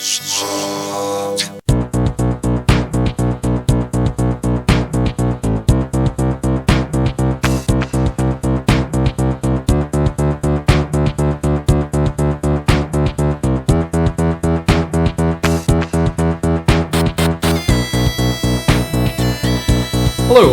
Hello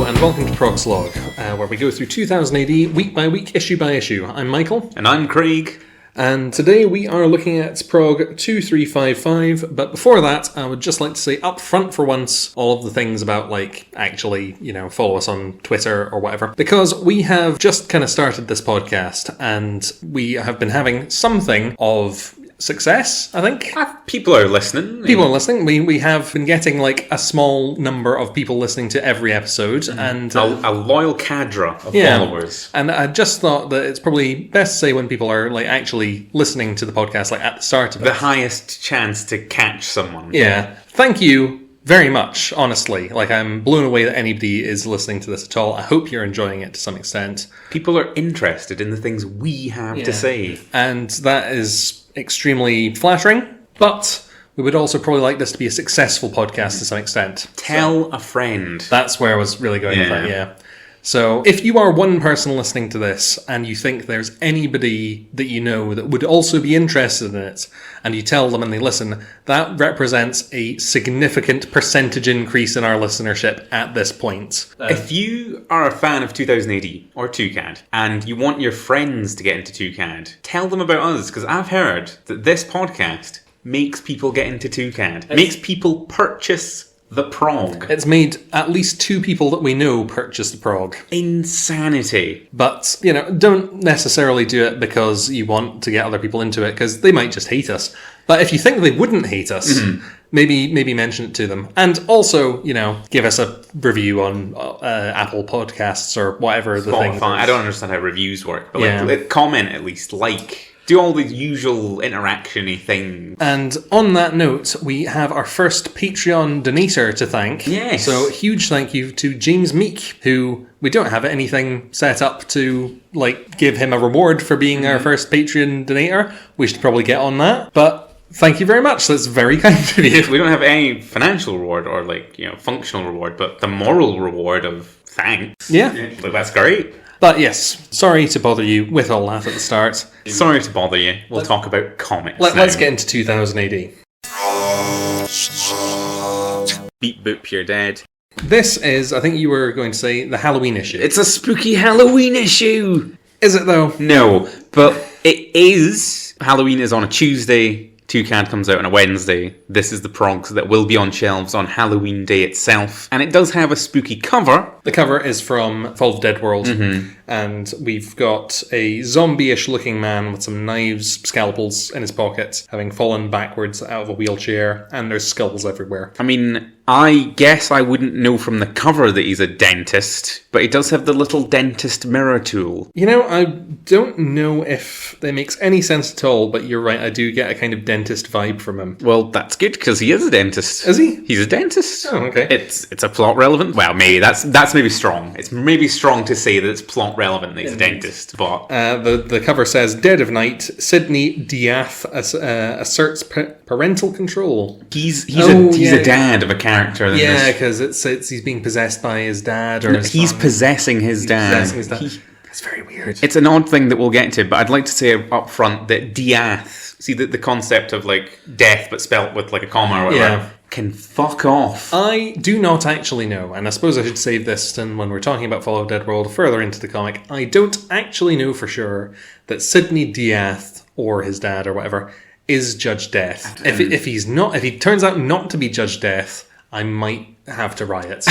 and welcome to Prog Slog, where we go through 2000 AD week by week, issue by issue. I'm Michael. And I'm Craig. And today we are looking at Prog 2355, but before that I would just like to say up front for once all of the things about actually, follow us on Twitter or whatever, because we have just kind of started this podcast and we have been having something of success, I think. People are listening. People are listening. We have been getting a small number of people listening to every episode, and a loyal cadre of followers. And I just thought that it's probably best to say when people are actually listening to the podcast at the start of it. The highest chance to catch someone. Yeah. Thank you very much, honestly. I'm blown away that anybody is listening to this at all. I hope you're enjoying it to some extent. People are interested in the things we have to say. And that is extremely flattering, but we would also probably like this to be a successful podcast to some extent. Tell a friend. That's where I was really going with that, yeah. So if you are one person listening to this and you think there's anybody that you know that would also be interested in it, and you tell them and they listen, that represents a significant percentage increase in our listenership at this point. If you are a fan of 2000 AD or 2CAD and you want your friends to get into 2CAD, tell them about us, because I've heard that this podcast makes people get into 2CAD. Makes people purchase the Prog. It's made at least two people that we know purchase the Prog. Insanity. But, don't necessarily do it because you want to get other people into it, because they might just hate us. But if you think they wouldn't hate us, maybe mention it to them. And also, give us a review on Apple Podcasts or whatever the thing is. I don't understand how reviews work, but comment at least, do all the usual interaction-y things. And on that note, we have our first Patreon donator to thank. Yes. So huge thank you to James Meek, who we don't have anything set up to give him a reward for being our first Patreon donator. We should probably get on that. But thank you very much. That's very kind of you. We don't have any financial reward or functional reward, but the moral reward of thanks. Yeah. That's great. But yes, sorry to bother you with all that at the start. Sorry to bother you. We'll talk about comics now. Let's get into 2000 AD. Beep boop, you're dead. This is, I think you were going to say, the Halloween issue. It's a spooky Halloween issue! Is it though? No, but it is. Halloween is on a Tuesday. 2CAD comes out on a Wednesday. This is the Progs that will be on shelves on Halloween Day itself. And it does have a spooky cover. The cover is from Fall of the Dead World. And we've got a zombie-ish looking man with some knives, scalpels in his pocket, having fallen backwards out of a wheelchair, and there's skulls everywhere. I mean, I guess I wouldn't know from the cover that he's a dentist, but he does have the little dentist mirror tool. I don't know if that makes any sense at all, but you're right, I do get a kind of dentist vibe from him. Well, that's good, because he is a dentist. Is he? He's a dentist. Oh, okay. It's a plot relevant. Well, maybe that's maybe strong. It's maybe strong to say that it's plot relevant that he's a dentist, but the cover says, Dead of Night, Sidney Diath asserts parental control. He's a dad of a character. Yeah, because it's he's being possessed by his dad, or he's possessing his dad. That's very weird. It's an odd thing that we'll get to, but I'd like to say up front that Diath, see the concept of death but spelt with a comma or whatever, can fuck off. I do not actually know, and I suppose I should save this when we're talking about Fall of the Dead World further into the comic. I don't actually know for sure that Sidney Diath, or his dad or whatever, is Judge Death. If he turns out not to be Judge Death, I might have to riot.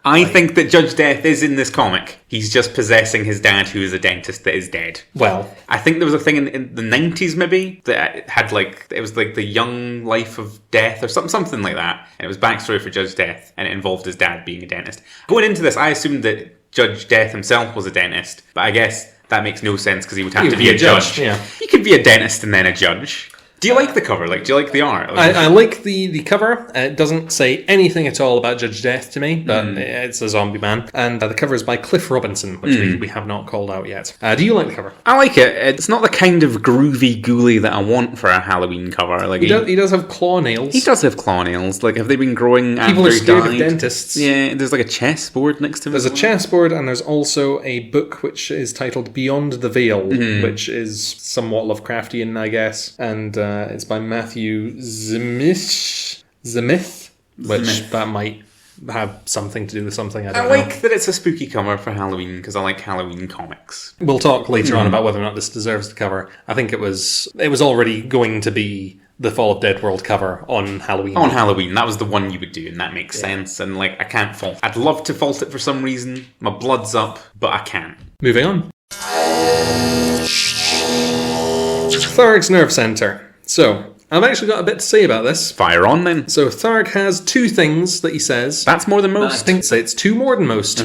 I think that Judge Death is in this comic. He's just possessing his dad, who is a dentist that is dead. Well, I think there was a thing in the 90s maybe that had it was the young life of death or something like that. And it was backstory for Judge Death, and it involved his dad being a dentist. Going into this, I assumed that Judge Death himself was a dentist, but I guess that makes no sense because he would have to be a judge. Yeah. He could be a dentist and then a judge. Do you like the cover? Like, do you like the art? I like the cover. It doesn't say anything at all about Judge Death to me, but it's a zombie man. And the cover is by Cliff Robinson, which we have not called out yet. Do you like the cover? I like it. It's not the kind of groovy ghoulie that I want for a Halloween cover. Like he does have claw nails. He does have claw nails. Like, have they been growing People after are he scared died? of dentists. Yeah, there's like a chessboard next to him. There's a chessboard, and there's also a book which is titled Beyond the Veil, which is somewhat Lovecraftian, I guess. And it's by Matthew Zemith, which that might have something to do with something. I don't know. like that it's a spooky cover for Halloween because I like Halloween comics. We'll talk later on about whether or not this deserves the cover. I think it was already going to be the Fall of Dead World cover on Halloween. On Halloween, that was the one you would do, and that makes sense. And like, I can't fault. I'd love to fault it for some reason. My blood's up, but I can't. Moving on. Tharg's Nerve Center. So, I've actually got a bit to say about this. Fire on then. So Tharg has two things that he says. That's more than most. I think so. It's two more than most.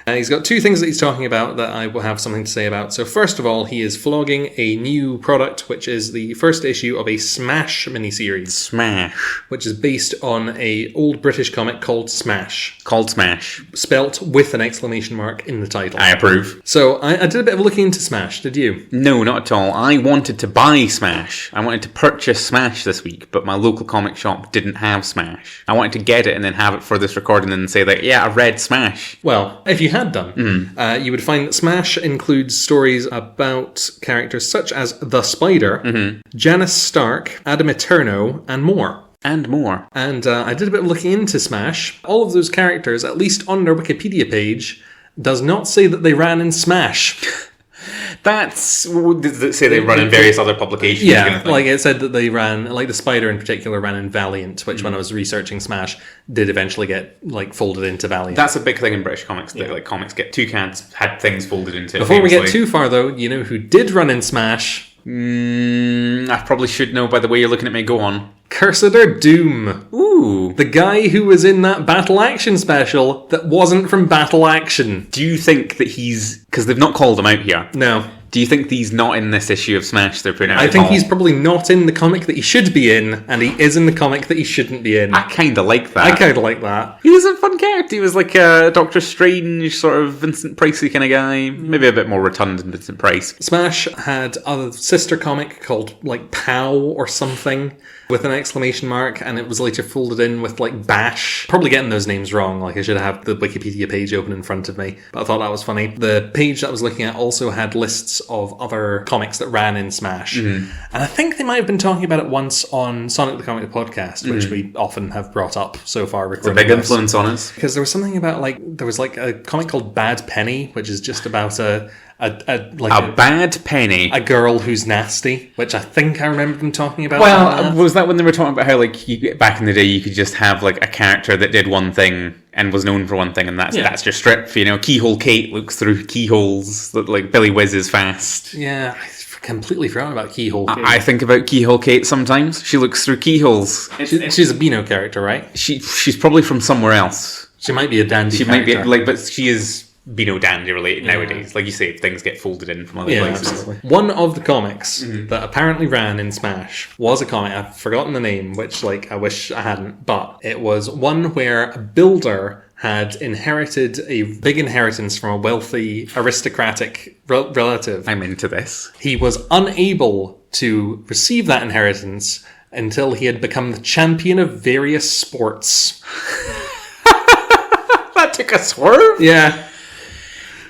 He's got two things that he's talking about that I will have something to say about. So first of all, he is flogging a new product, which is the first issue of a Smash miniseries. Smash. Which is based on a old British comic called Smash. Called Smash. Spelt with an exclamation mark in the title. I approve. So I did a bit of looking into Smash, did you? No, not at all. I wanted to buy Smash. I wanted to purchase Smash this week, but my local comic shop didn't have Smash. I wanted to get it and then have it for this recording and say that, yeah, I read Smash. Well, if you had done, you would find that Smash includes stories about characters such as the Spider, Janice Stark, Adam Eterno, and more. And more. And I did a bit of looking into Smash. All of those characters, at least on their Wikipedia page, does not say that they ran in Smash. That's... Does it say they run in various other publications? Yeah, kind of thing? like it said that they ran, like the Spider in particular ran in Valiant, which when I was researching Smash, did eventually get like folded into Valiant. That's a big thing in British comics, that like comics get toucans, had things folded into it. Before we get too far though, you know who did run in Smash? I probably should know by the way you're looking at me. Go on. Cursor Doom. Ooh. The guy who was in that Battle Action special that wasn't from Battle Action. Do you think that he's... Because they've not called him out here. No. Do you think he's not in this issue of Smash they're putting out? I think he's probably not in the comic that he should be in, and he is in the comic that he shouldn't be in. I kind of like that. I kind of like that. He was a fun character. He was like a Doctor Strange, sort of Vincent Pricey kind of guy. Maybe a bit more rotund than Vincent Price. Smash had a sister comic called, like, Pow or something, with an exclamation mark, and it was later folded in with, like, Bash. Probably getting those names wrong, like I should have the Wikipedia page open in front of me, but I thought that was funny. The page that I was looking at also had lists of other comics that ran in Smash. And I think they might have been talking about it once on Sonic the Comic the Podcast, which we often have brought up so far. It's a big influence on us. Because there was something about, like, there was like a comic called Bad Penny, which is just about a bad penny. A girl who's nasty, which I think I remember them talking about. Well, was that when they were talking about how, like, back in the day you could just have, like, a character that did one thing and was known for one thing, and that's your strip, you know? Keyhole Kate looks through keyholes, like Billy Whiz is fast. Yeah, I completely forgot about Keyhole Kate. I think about Keyhole Kate sometimes. She looks through keyholes. She's a Beano character, right? She's probably from somewhere else. She might be a dandy She character. might be, like, but she is Beano Dandy related nowadays. Like you say, things get folded in from other places. Absolutely. One of the comics that apparently ran in Smash was a comic, I've forgotten the name, which, like, I wish I hadn't, but it was one where a builder had inherited a big inheritance from a wealthy, aristocratic relative. I'm into this. He was unable to receive that inheritance until he had become the champion of various sports. That took a swerve? Yeah.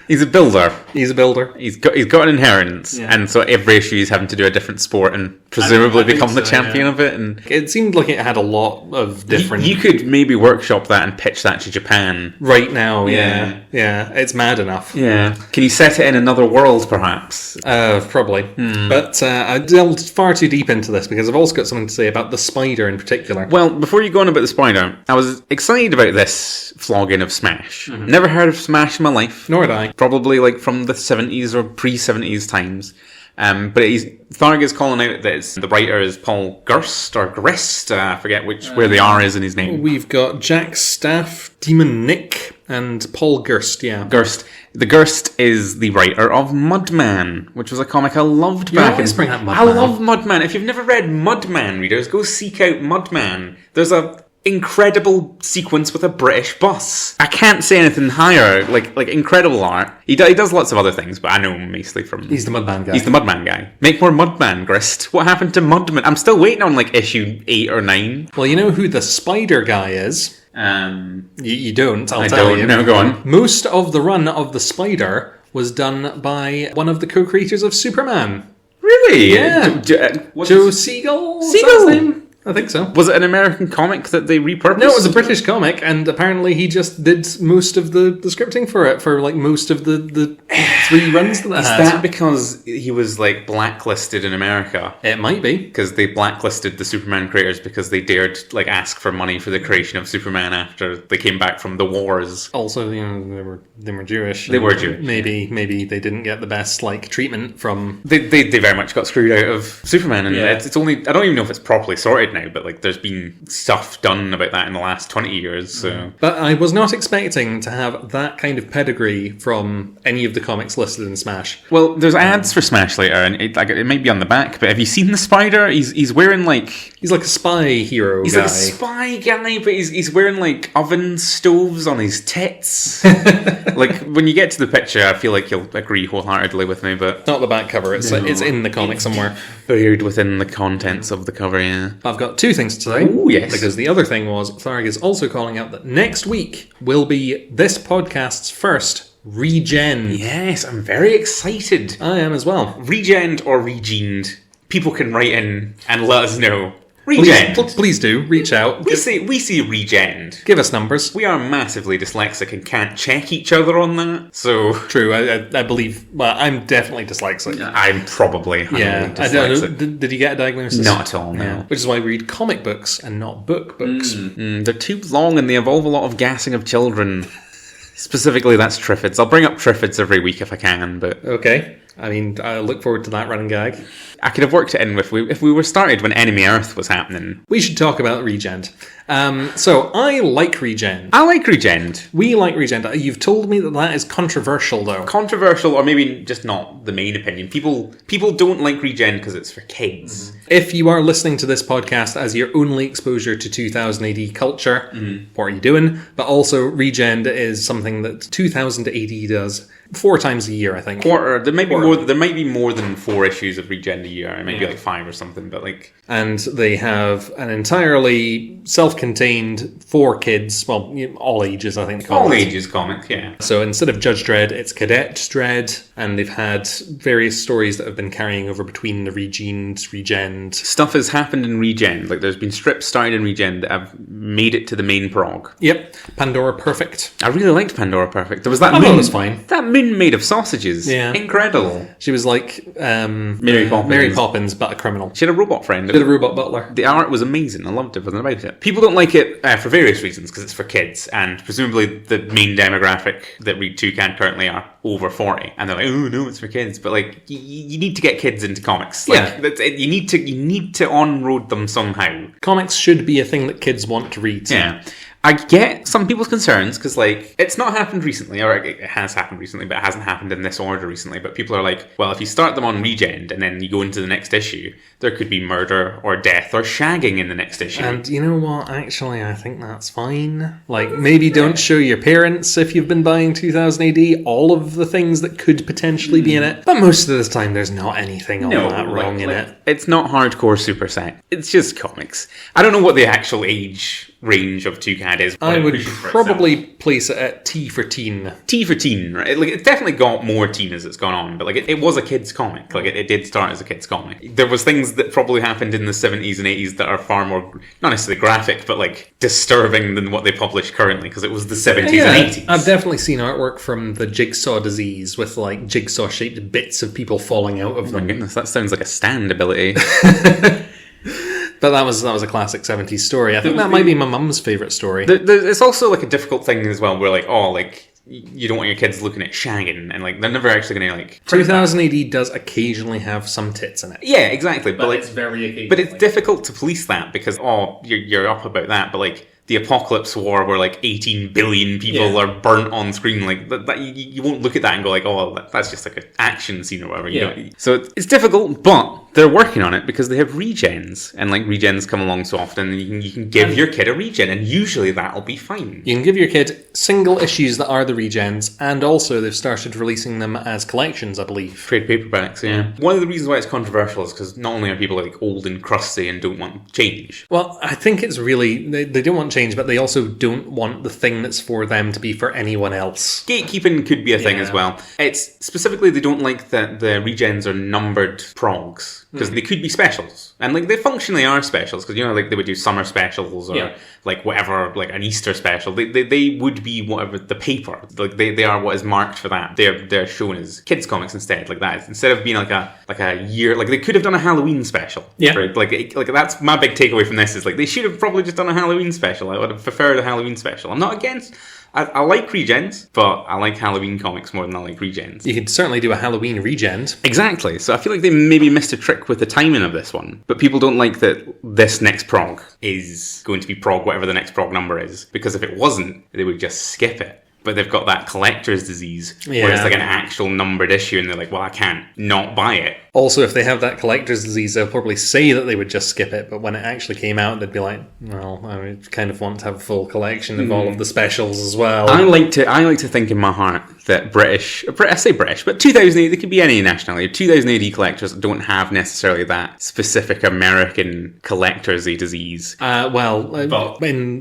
He's a builder. He's a builder. He's got an inheritance, and so every issue he's having to do a different sport and presumably become the champion of it. And it seemed like it had a lot of different... You could maybe workshop that and pitch that to Japan. Right now, yeah. It's mad enough. Yeah. Can you set it in another world, perhaps? Probably. But I delved far too deep into this because I've also got something to say about the Spider in particular. Well, before you go on about the Spider, I was excited about this flogging of Smash. Never heard of Smash in my life. Nor had I. Probably like from the 70s or pre-70s times. But Tharg is calling out that the writer is Paul Grist or Grist. I forget where the R is in his name. We've got Jack Staff, Demon Nick, And Paul Gerst, yeah. The Gerst is the writer of Mudman, which was a comic I loved back in... bring up Mudman. I love Mudman. If you've never read Mudman, readers, go seek out Mudman. There's a incredible sequence with a British bus. I can't say anything higher. Like incredible art. He does lots of other things, but I know him mostly from... He's the Mudman guy. He's the Mudman guy. Make more Mudman, Grist. What happened to Mudman? I'm still waiting on issue 8 or 9. Well, you know who the Spider guy is? You don't, I'll tell you. No, go on. Most of the run of the Spider was done by one of the co-creators of Superman. Really? Yeah. Joe Siegel? Is that his name? I think so. Was it an American comic that they repurposed? No, it was a British comic, and apparently he just did most of the scripting for it, for like most of the 3 runs that it had. Is that because he was like blacklisted in America? It might be. Because they blacklisted the Superman creators because they dared like ask for money for the creation of Superman after they came back from the wars. Also, you know, they were Jewish. They were Jewish. Maybe they didn't get the best like treatment from... They very much got screwed out of Superman, and it's only... I don't even know if it's properly sorted now, but like there's been stuff done about that in the last 20 years, so... But I was not expecting to have that kind of pedigree from any of the comics listed in Smash. Well, there's ads for Smash later, and it might be on the back, but have you seen the Spider? He's wearing like... He's like a spy hero He's guy. like a spy guy, but he's wearing like oven stoves on his tits. Like, when you get to the picture, I feel like you'll agree wholeheartedly with me, but... Not the back cover, it's in the comic somewhere. Buried within the contents of the cover, yeah. I've got 2 things to say. Oh, yes. Because the other thing was, Tharg is also calling out that next week will be this podcast's first Regen. Yes, I'm very excited. I am as well. Regened or regened, people can write in and let us know. Regened. Please do, reach out. We say regened. Give us numbers. We are massively dyslexic and can't check each other on that, so... True, I believe... Well, I'm definitely dyslexic. I'm probably dyslexic. I don't know. Did you get a diagnosis? Not at all, no. Yeah. Which is why we read comic books and not book books. They're too long and they involve a lot of gassing of children. Specifically, that's Triffids. I'll bring up Triffids every week if I can, but... Okay. I mean, I look forward to that running gag. I could have worked it in if we were started when Enemy Earth was happening. We should talk about Regend. So, I like Regend. I like Regend. We like Regend. You've told me that is controversial, though. Controversial, or maybe just not the main opinion. People don't like Regend because it's for kids. If you are listening to this podcast as your only exposure to 2000 AD culture, what are you doing? But also, Regend is something that 2000 AD does 4 times a year, I think. Quarter. There might be more than 4 issues of Regend a year. It might be like 5 or something, but like... And they have an entirely self-contained for kids, well, all ages, I think. All ages comic, yeah. So instead of Judge Dredd, it's Cadet Dredd, and they've had various stories that have been carrying over between the Regend. Stuff has happened in Regend. Like, there's been strips started in Regend that have made it to the main prog. Yep. Pandora Perfect. I really liked Pandora Perfect. There was that moon. I thought it was fine. That moon made of sausages. Yeah. Incredible. She was like Mary Poppins, but a criminal. She had a robot friend. She had a robot butler. The art was amazing. I loved everything about it. People don't like it for various reasons, because it's for kids, and presumably the main demographic that read Toucan currently are over 40, and they're like, oh no, it's for kids. But like, you need to get kids into comics. Like, you need to on-road them somehow. Comics should be a thing that kids want to read. Yeah. I get some people's concerns because, like, it's not happened recently, or it has happened recently, but it hasn't happened in this order recently. But people are like, well, if you start them on Regend and then you go into the next issue, there could be murder or death or shagging in the next issue. And you know what? Actually, I think that's fine. Like, maybe don't show your parents if you've been buying 2000 AD all of the things that could potentially be in it. But most of the time, there's not anything all that wrong in it. It's not hardcore super set. It's just comics. I don't know what the actual age range of Toucan is. I would probably place it at T for teen. T for teen, right? Like, it's definitely got more teen as it's gone on, but like it was a kid's comic. Like, it did start as a kid's comic. There was things that probably happened in the 70s and 80s that are far more, not necessarily graphic, but like disturbing than what they publish currently, because it was the 70s and 80s. I've definitely seen artwork from the Jigsaw disease with like jigsaw-shaped bits of people falling out of them. Oh my goodness, that sounds like a stand ability. But that was a classic 70s story. I think that might be my mum's favourite story. It's also like a difficult thing as well, where like, oh, like, you don't want your kids looking at shagging, and like, they're never actually going to like... 2000 AD does occasionally have some tits in it. Yeah, exactly. But like, it's very occasionally. But it's difficult to police that, because, you're up about that, but like, the Apocalypse War where like 18 billion people are burnt on screen. Like that you won't look at that and go like, oh, that's just like an action scene or whatever. You know? So it's difficult, but they're working on it because they have regens, and like regens come along so often, and you can give your kid a regen, and usually that'll be fine. You can give your kid single issues that are the regens, and also they've started releasing them as collections, I believe. Trade paperbacks, yeah. One of the reasons why it's controversial is because not only are people like old and crusty and don't want change. Well, I think it's really, they don't want change, but they also don't want the thing that's for them to be for anyone else. Gatekeeping could be a thing as well. It's specifically they don't like that the regens are numbered progs. Because they could be specials. And, like, they functionally are specials. Because, you know, like, they would do summer specials or, like, whatever, like, an Easter special. They would be whatever, the paper. Like, they are what is marked for that. They're shown as kids' comics instead. Like, that. Instead of being, like a year... Like, they could have done a Halloween special. Yeah. Right? Like, that's my big takeaway from this is, like, they should have probably just done a Halloween special. I would have preferred a Halloween special. I'm not against... I like regens, but I like Halloween comics more than I like regens. You could certainly do a Halloween regend. Exactly. So I feel like they maybe missed a trick with the timing of this one. But people don't like that this next prog is going to be prog whatever the next prog number is. Because if it wasn't, they would just skip it. But they've got that collector's disease where it's like an actual numbered issue and they're like, well, I can't not buy it. Also, if they have that collector's disease, they'll probably say that they would just skip it, but when it actually came out, they'd be like, well, I kind of want to have a full collection of all of the specials as well. I like to think in my heart that I say British, but 2000 AD, they could be any nationality. 2000 AD collectors don't have necessarily that specific American collector's disease. In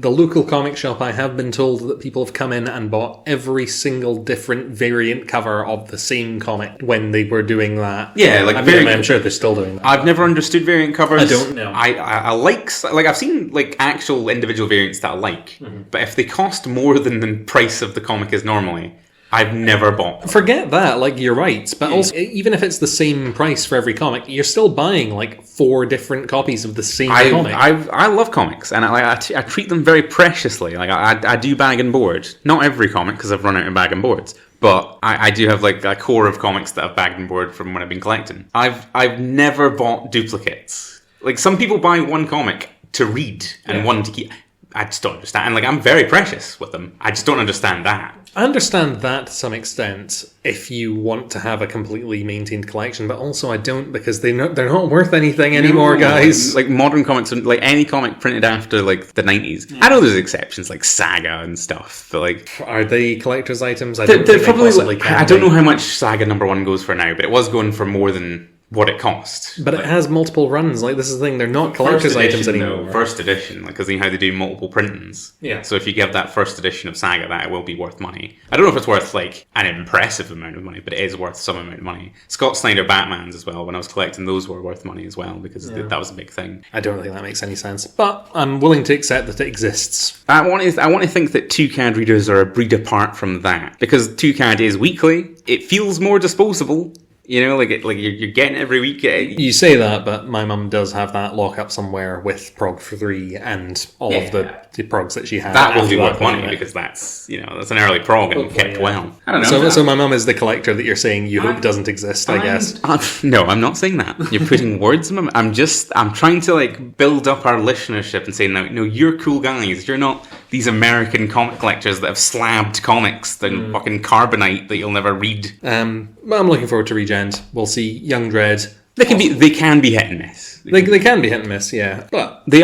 the local comic shop, I have been told that people have come in and bought every single different variant cover of the same comic when they were doing that. Yeah, like I'm sure they're still doing that. I've never understood variant covers. I don't know. I like I've seen like actual individual variants that I like, but if they cost more than the price of the comic is normally, I've never bought. Forget that, like, you're right. But also, even if it's the same price for every comic, you're still buying, like, 4 different copies of the same comic. I love comics, and I treat them very preciously. Like, I do bag and board. Not every comic, because I've run out of bag and boards. But I do have, like, a core of comics that I've bagged and board from when I've been collecting. I've never bought duplicates. Like, some people buy one comic to read and one to keep... I just don't understand. And, like, I'm very precious with them. I just don't understand that. I understand that to some extent if you want to have a completely maintained collection, but also I don't because they're not worth anything anymore, guys. Like modern comics, like any comic printed after like the 90s. I know there's exceptions like Saga and stuff, but like... Are they collector's items? I don't know how much Saga #1 goes for now, but it was going for more than... what it cost. But it has multiple runs. Like, this is the thing, they're not collector's items anymore. No, first edition, because you know how they do multiple printings. Yeah. So if you give that first edition of Saga, that will be worth money. I don't know if it's worth, like, an impressive amount of money, but it is worth some amount of money. Scott Snyder Batmans as well, when I was collecting those were worth money as well, because that was a big thing. I don't think that makes any sense, but I'm willing to accept that it exists. I want to think that 2CAD readers are a breed apart from that, because 2CAD is weekly, it feels more disposable. You know, like you're getting it every week. You say that, but my mum does have that lockup somewhere with Prog 3 and all of the progs that she has. That will be worth money because that's an early prog and kept well. I don't know. So my mum is the collector that you're saying you hope doesn't exist, I guess. No, I'm not saying that. You're putting words in my mouth. I'm trying to like build up our listenership and saying, no, you're cool guys. You're not these American comic collectors that have slabbed comics and fucking carbonite that you'll never read. I'm looking forward to Regen. We'll see Young Dread. They can be hit and miss. They can be hit and miss, yeah. But they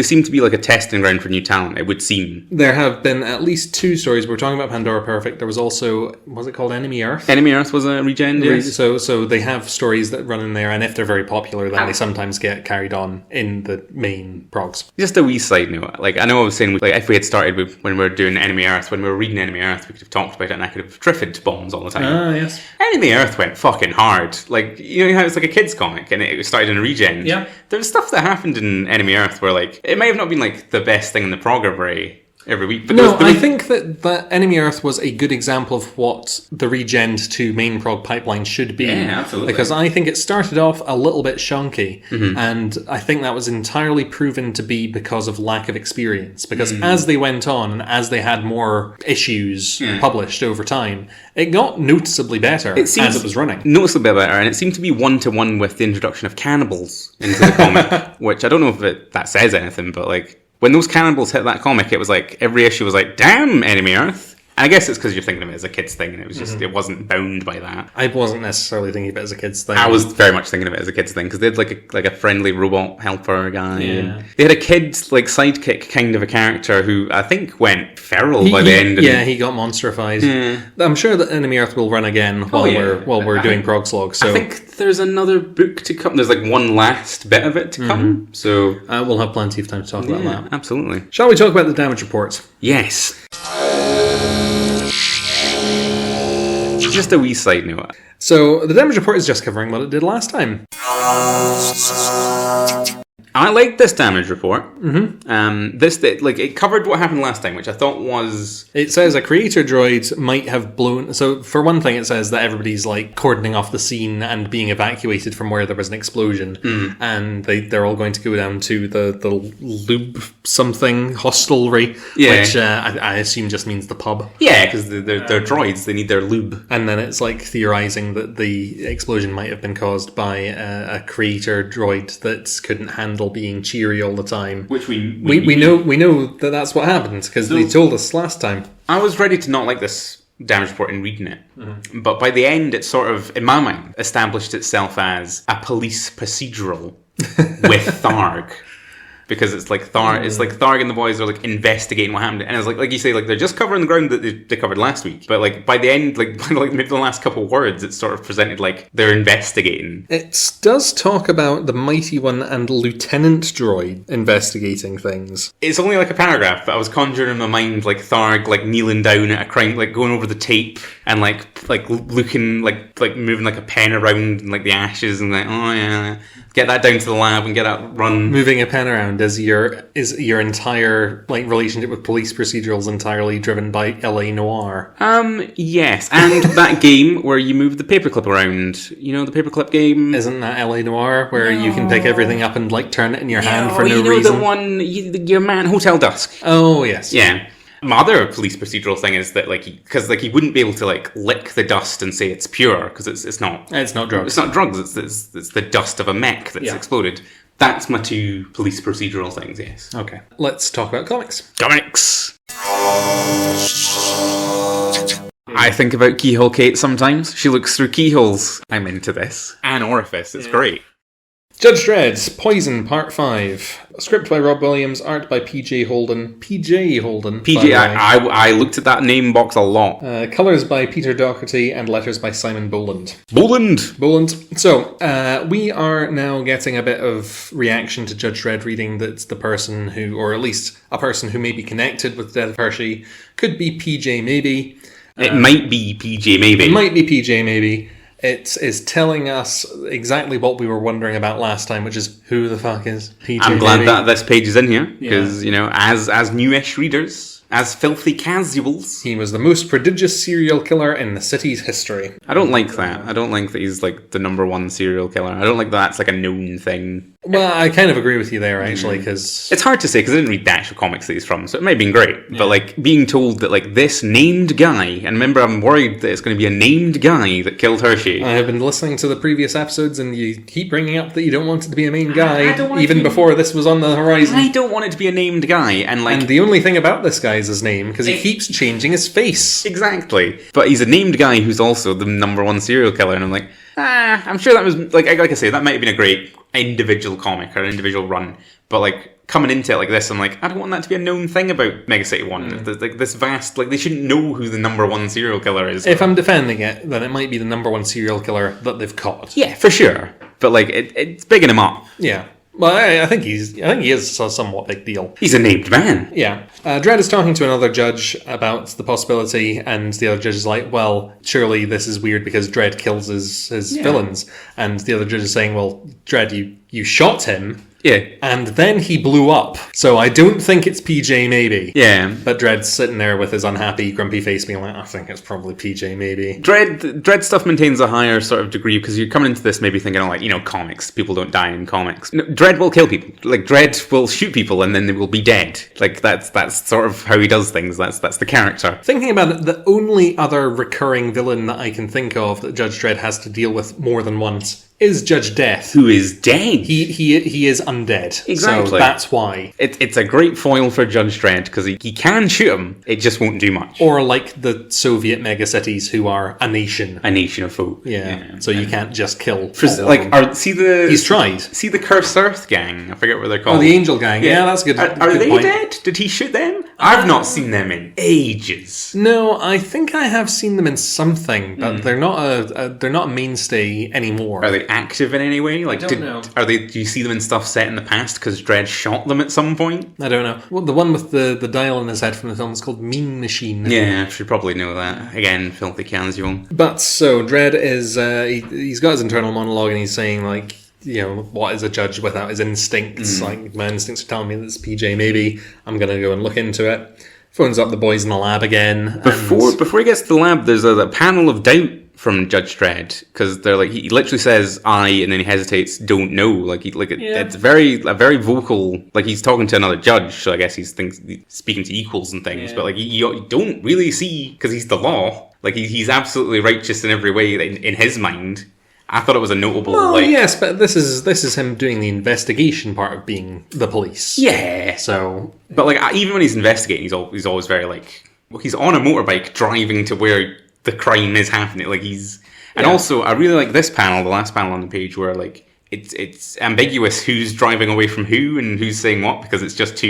seem to be like a testing ground for new talent, it would seem. There have been at least 2 stories. We're talking about Pandora Perfect. There was also, was it called Enemy Earth? Enemy Earth was a regen, yes. So they have stories that run in there, and if they're very popular, then they sometimes get carried on in the main progs. Just a wee side note. Like, I know I was saying, like, if we had started when we were doing Enemy Earth, when we were reading Enemy Earth, we could have talked about it, and I could have triffid bombs all the time. Ah, yes. Enemy Earth went fucking hard. Like, you know how it's like a kid's comic, and it started in a regen. Yeah. There's stuff that happened in Enemy Earth where, like, it may have not been, like, the best thing in the prog every week. But I think that Enemy Earth was a good example of what the Regen to main prog pipeline should be. Yeah, absolutely. Because I think it started off a little bit shonky, and I think that was entirely proven to be because of lack of experience. Because as they went on, and as they had more issues published over time, it got noticeably better as it was running. Noticeably better, and it seemed to be one-to-one with the introduction of cannibals into the comic, which I don't know if that says anything, but, like, when those cannibals hit that comic, it was like, every issue was like, damn, Enemy Earth. And I guess it's because you're thinking of it as a kid's thing, and it was just, it wasn't bound by that. I wasn't necessarily thinking of it as a kid's thing. I was very much thinking of it as a kid's thing, because they had like a friendly robot helper guy. Yeah. And they had a kid, like, sidekick kind of a character who I think went feral by the end. Yeah, he got monsterified. Yeah. I'm sure that Enemy Earth will run again while we're doing Prog Slog. So I think there's another book to come. There's like one last bit of it to come. So we'll have plenty of time to talk about that. Absolutely. Shall we talk about the damage report? Yes. Just a wee side note. So, the damage report is just covering what it did last time. I liked this damage report. It covered what happened last time, which I thought was... It says a creator droid might have blown... So, for one thing, it says that everybody's, like, cordoning off the scene and being evacuated from where there was an explosion. And they're all going to go down to the lube something hostelry, which I assume just means the pub. Yeah, because they're droids. They need their lube. And then it's, like, theorizing that the explosion might have been caused by a creator droid that couldn't handle being cheery all the time, which we know that that's what happened because they told us last time. I was ready to not like this damage report in reading it, but by the end, it sort of, in my mind, established itself as a police procedural with Tharg. Because it's like Tharg and the boys are like investigating what happened, and it's like you say, like they're just covering the ground that they covered last week. But like by the end, like maybe the last couple of words, it's sort of presented like they're investigating. It does talk about the Mighty One and Lieutenant Droid investigating things. It's only like a paragraph, but I was conjuring in my mind like Tharg like kneeling down at a crime, like going over the tape and like looking like moving like a pen around and like the ashes and like, oh yeah, get that down to the lab and get that run. Moving a pen around is your entire like relationship with police procedurals entirely driven by LA Noire. Yes, and that game where you move the paperclip around. You know the paperclip game? Isn't that LA Noire where you can pick everything up and like turn it in your hand for no reason? You know the one, your man, Hotel Dusk. Oh yes. Yeah. My other police procedural thing is that he wouldn't be able to like lick the dust and say it's pure because it's not drugs. It's not drugs. It's the dust of a mech that's exploded. That's my two police procedural things. Yes. Okay. Let's talk about comics. Comics. I think about Keyhole Kate sometimes. She looks through keyholes. I'm into this. An orifice. It's great. Judge Dredd, Poison, Part 5. Script by Rob Williams, art by PJ Holden. PJ Holden. I looked at that name box a lot. Colours by Peter Doherty and letters by Simon Boland. Boland! So, we are now getting a bit of reaction to Judge Dredd reading that the person who, or at least a person who may be connected with the death of Hershey, could be PJ Maybe. It might be PJ Maybe. It might be PJ Maybe. It is telling us exactly what we were wondering about last time, which is who the fuck is PJ I'm glad that this page is in here, because, you know, as newish readers, as filthy casuals... He was the most prodigious serial killer in the city's history. I don't like that. I don't like that he's, like, the number one serial killer. I don't like that that's, like, a known thing. Well, I kind of agree with you there, actually, because... It's hard to say, because I didn't read the actual comics that he's from, so it might have been great. Yeah. But, like, being told that, like, this named guy... And remember, I'm worried that it's going to be a named guy that killed Hershey. I have been listening to the previous episodes, and you keep bringing up that you don't want it to be a named guy, even before this was on the horizon. I don't want it to be a named guy, and, like... And the only thing about this guy is his name, because he keeps changing his face. Exactly. But he's a named guy who's also the number one serial killer, and I'm like... I'm sure that was, like I say, that might have been a great individual comic or an individual run, but, like, coming into it like this, I'm like, I don't want that to be a known thing about Mega City 1. Like, this vast, like, they shouldn't know who the number one serial killer is. If I'm defending it, then it might be the number one serial killer that they've caught. Yeah, for sure. But, like, it's bigging him up. Yeah. Well, I think he is a somewhat big deal. He's a named man. Yeah. Dredd is talking to another judge about the possibility, and the other judge is like, well, surely this is weird because Dredd kills his villains. And the other judge is saying, well, Dredd, you shot him. Yeah. And then he blew up. So I don't think it's PJ Maybe. Yeah. But Dredd's sitting there with his unhappy, grumpy face being like, I think it's probably PJ Maybe. Dredd stuff maintains a higher sort of degree because you're coming into this maybe thinking, oh, like, you know, comics. People don't die in comics. No, Dredd will kill people. Like, Dredd will shoot people and then they will be dead. Like, that's sort of how he does things. That's the character. Thinking about it, the only other recurring villain that I can think of that Judge Dredd has to deal with more than once is Judge Death. Who is dead. He is undead. Exactly. So that's why. It's a great foil for Judge Dredd, because he can shoot him, it just won't do much. Or like the Soviet megacities, who are a nation. A nation of folk. Yeah. So you can't just kill. He's tried. See the Cursed Earth gang? I forget what they're called. Oh, the Angel Gang. Yeah, that's good. Are good they point. dead? Did he shoot them? I've not seen them in ages. No, I think I have seen them in something, but they're not a mainstay anymore. Are they active in any way? Like, I don't know. Do you see them in stuff set in the past because Dredd shot them at some point? I don't know. Well, the one with the dial in his head from the film is called Mean Machine. Yeah, I should probably know that. Again, filthy casual. But so Dredd is he's got his internal monologue and he's saying like, you know, what is a judge without his instincts? Like, my instincts are telling me that it's PJ. Maybe I'm gonna go and look into it. Phones up the boys in the lab again. Before he gets to the lab, there's a panel of doubt from Judge Dredd, because they're like, he literally says "I" and then he hesitates, "Don't know." It's a very vocal. Like, he's talking to another judge, so I guess he's speaking to equals and things. Yeah. But like, you don't really see, because he's the law. Like, he's absolutely righteous in every way in his mind. I thought it was a notable. Well, yes, but this is him doing the investigation part of being the police. Yeah. So, but like, even when he's investigating, he's always very like, he's on a motorbike driving to where the crime is happening. Like, and also I really like this panel, the last panel on the page, where like it's ambiguous who's driving away from who and who's saying what, because it's just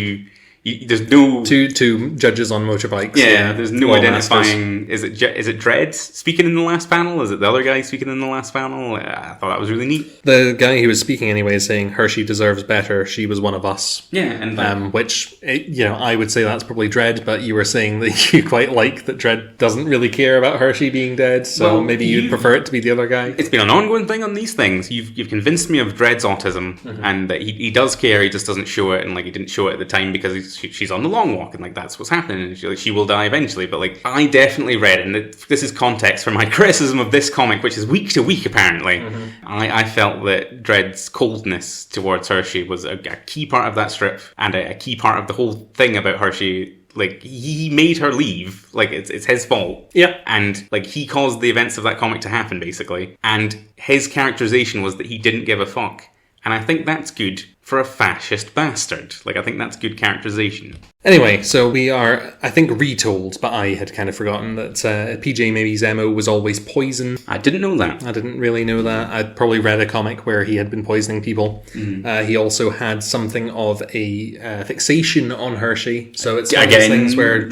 there's no two judges on motorbikes. Yeah, there's no identifying. Is it Dredd speaking in the last panel? Is it the other guy speaking in the last panel? I thought that was really neat. The guy who was speaking anyway is saying Hershey deserves better. She was one of us. Yeah, and which I would say that's probably Dredd, but you were saying that you quite like that Dredd doesn't really care about Hershey being dead. So maybe you'd prefer it to be the other guy. It's been an ongoing thing on these things. You've convinced me of Dredd's autism, and that he does care. He just doesn't show it, and like he didn't show it at the time because she's on the long walk, and like that's what's happening, and she will die eventually. But like, I definitely read, and this is context for my criticism of this comic, which is week to week apparently. I felt that Dredd's coldness towards Hershey was a key part of that strip, and a key part of the whole thing about Hershey. Like, he made her leave. Like, it's his fault. Yeah. And, like, he caused the events of that comic to happen, basically. And his characterization was that he didn't give a fuck. And I think that's good for a fascist bastard. Like, I think that's good characterization. Anyway, so we are, I think, retold, but I had kind of forgotten that PJ Maybe's MO was always poison. I didn't know that. I didn't really know that. I'd probably read a comic where he had been poisoning people. He also had something of a fixation on Hershey. So it's one of those things where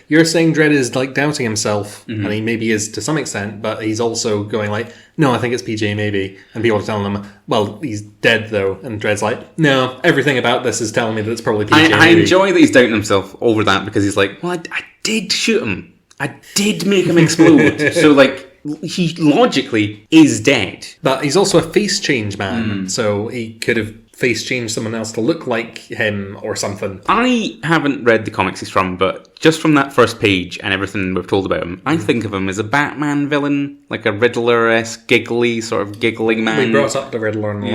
you're saying Dredd is like doubting himself, and he maybe is to some extent, but he's also going like, no, I think it's PJ Maybe. And people are telling him, well, he's dead though. And Dredd's like, no, everything about this is telling me that it's probably PJ Maybe. I enjoy that he's doubting himself over that, because he's like, well, I did shoot him. I did make him explode. So, like, he logically is dead. But he's also a face change man, so he could have face changed someone else to look like him or something. I haven't read the comics he's from, but just from that first page and everything we've told about him, I think of him as a Batman villain, like a Riddler-esque, giggling man. We brought up the Riddler in the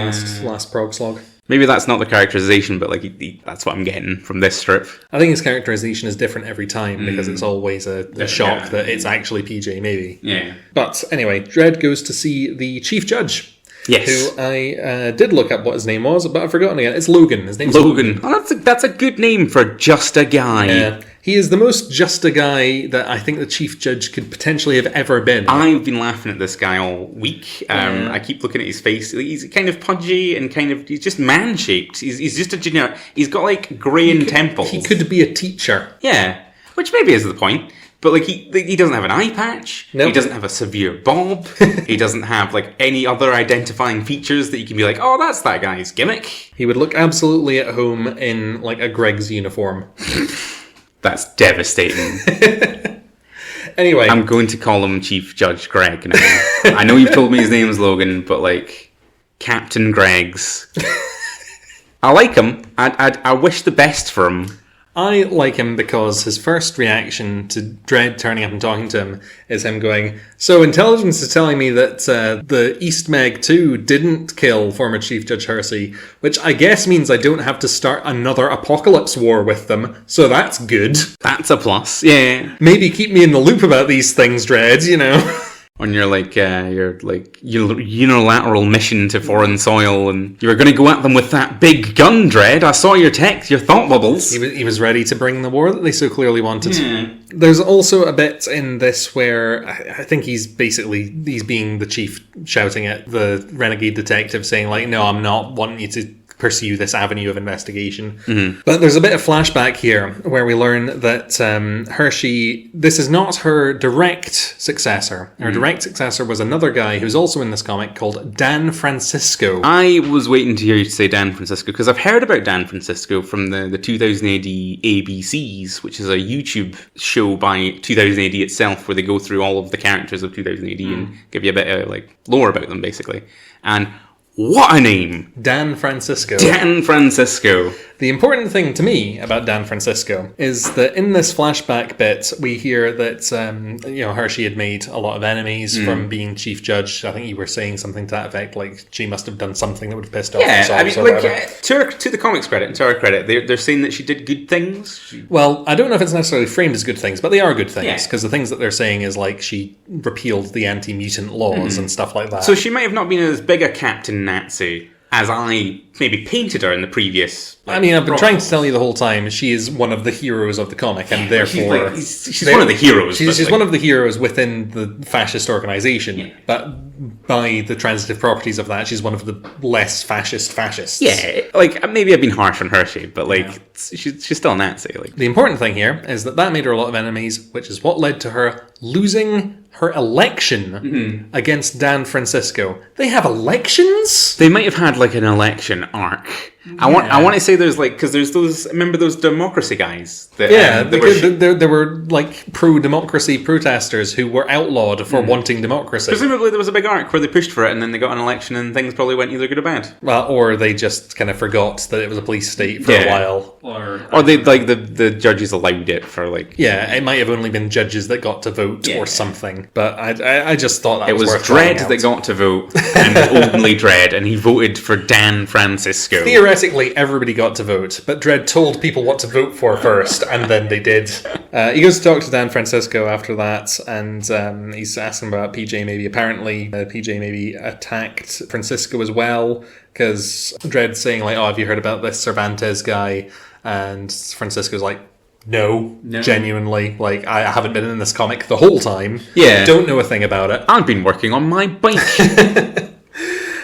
last Prog slog. Maybe that's not the characterization, but like that's what I'm getting from this strip. I think his characterization is different every time, because it's always a shock that it's actually PJ Maybe. Yeah. But anyway, Dredd goes to see the Chief Judge. Yes. Who I did look up what his name was, but I've forgotten again. It's Logan. His name's Logan. Oh, that's a good name for just a guy. Yeah. He is the most just a guy that I think the Chief Judge could potentially have ever been. I've been laughing at this guy all week. I keep looking at his face. He's kind of pudgy and he's just man-shaped. He's just a generic. He's got like grey temples. He could be a teacher. Yeah, which maybe is the point. But like he doesn't have an eye patch. Nope. He doesn't have a severe bob. He doesn't have like any other identifying features that you can be like, oh, that's that guy's gimmick. He would look absolutely at home in like a Greg's uniform. That's devastating. Anyway, I'm going to call him Chief Judge Greg now. I know you've told me his name's Logan, but like Captain Greg's. I like him. I wish the best for him. I like him because his first reaction to Dredd turning up and talking to him is him going, so intelligence is telling me that the East Meg 2 didn't kill former Chief Judge Hersey, which I guess means I don't have to start another apocalypse war with them, so that's good. That's a plus, yeah. Maybe keep me in the loop about these things, Dredd, you know. on your unilateral mission to foreign soil, and you were going to go at them with that big gun, Dredd. I saw your thought bubbles. He was ready to bring the war that they so clearly wanted. Yeah. There's also a bit in this where I think he's being the chief, shouting at the renegade detective, saying like, no, I'm not wanting you to pursue this avenue of investigation. Mm-hmm. But there's a bit of flashback here where we learn that Hershey, this is not her direct successor. Her direct successor was another guy who's also in this comic called Dan Francisco. I was waiting to hear you say Dan Francisco because I've heard about Dan Francisco from the 2000 AD ABCs, which is a YouTube show by 2000 AD itself where they go through all of the characters of 2000 AD and give you a bit of like lore about them basically. And what a name! Dan Francisco. The important thing to me about Dan Francisco is that in this flashback bit, we hear that Hershey had made a lot of enemies from being chief judge. I think you were saying something to that effect, like she must have done something that would have pissed off to the comics credit and to her credit, they're saying that she did good things. Well, I don't know if it's necessarily framed as good things, but they are good things, because the things that they're saying is like she repealed the anti-mutant laws and stuff like that. So she might have not been as big a Captain Nazi as I maybe painted her in the previous... I've been trying to tell you the whole time, she is one of the heroes of the comic, and therefore... She's one of the heroes. She's one of the heroes within the fascist organisation, but by the transitive properties of that, she's one of the less fascists. Yeah, maybe I've been harsh on Hershey, but she's still a Nazi. The important thing here is that made her a lot of enemies, which is what led to her losing her election against Dan Francisco. They have elections? They might have had an election arc. I want to say there's because there's those democracy guys that, there were pro-democracy protesters who were outlawed for wanting democracy. Presumably there was a big arc where they pushed for it and then they got an election and things probably went either good or bad. Well, or they just kind of forgot that it was a police state for a while. Or they the judges allowed it for it might have only been judges that got to vote or something. But I just thought that was worth Dredd that got to vote, and only Dredd, and he voted for Dan Francisco. Theoretically, everybody got to vote, but Dredd told people what to vote for first, and then they did. He goes to talk to Dan Francisco after that, and he's asking about PJ Maybe. Apparently, PJ Maybe attacked Francisco as well, because Dredd's saying, have you heard about this Cervantes guy? And Francisco's like, No, genuinely. I haven't been in this comic the whole time. Yeah. Don't know a thing about it. I've been working on my bike.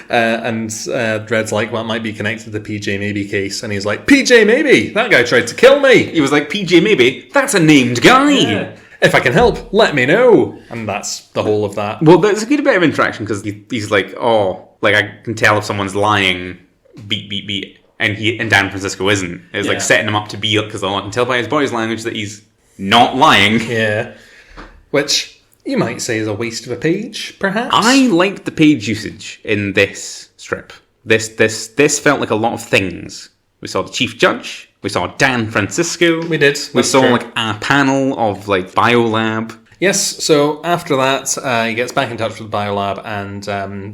And Dredd's like, well, it might be connected to the PJ Maybe case. And he's like, PJ Maybe? That guy tried to kill me. He was like, PJ Maybe? That's a named guy. Yeah. If I can help, let me know. And that's the whole of that. Well, there's a good bit of interaction because he's like, I can tell if someone's lying, beat. And Dan Francisco isn't. It's setting him up to be, because I can tell by his body's language that he's not lying. Yeah. Which you might say is a waste of a page, perhaps. I liked the page usage in this strip. This felt like a lot of things. We saw the Chief Judge. We saw Dan Francisco. We did. We saw a panel of Biolab. Yes, so after that, he gets back in touch with the Biolab, and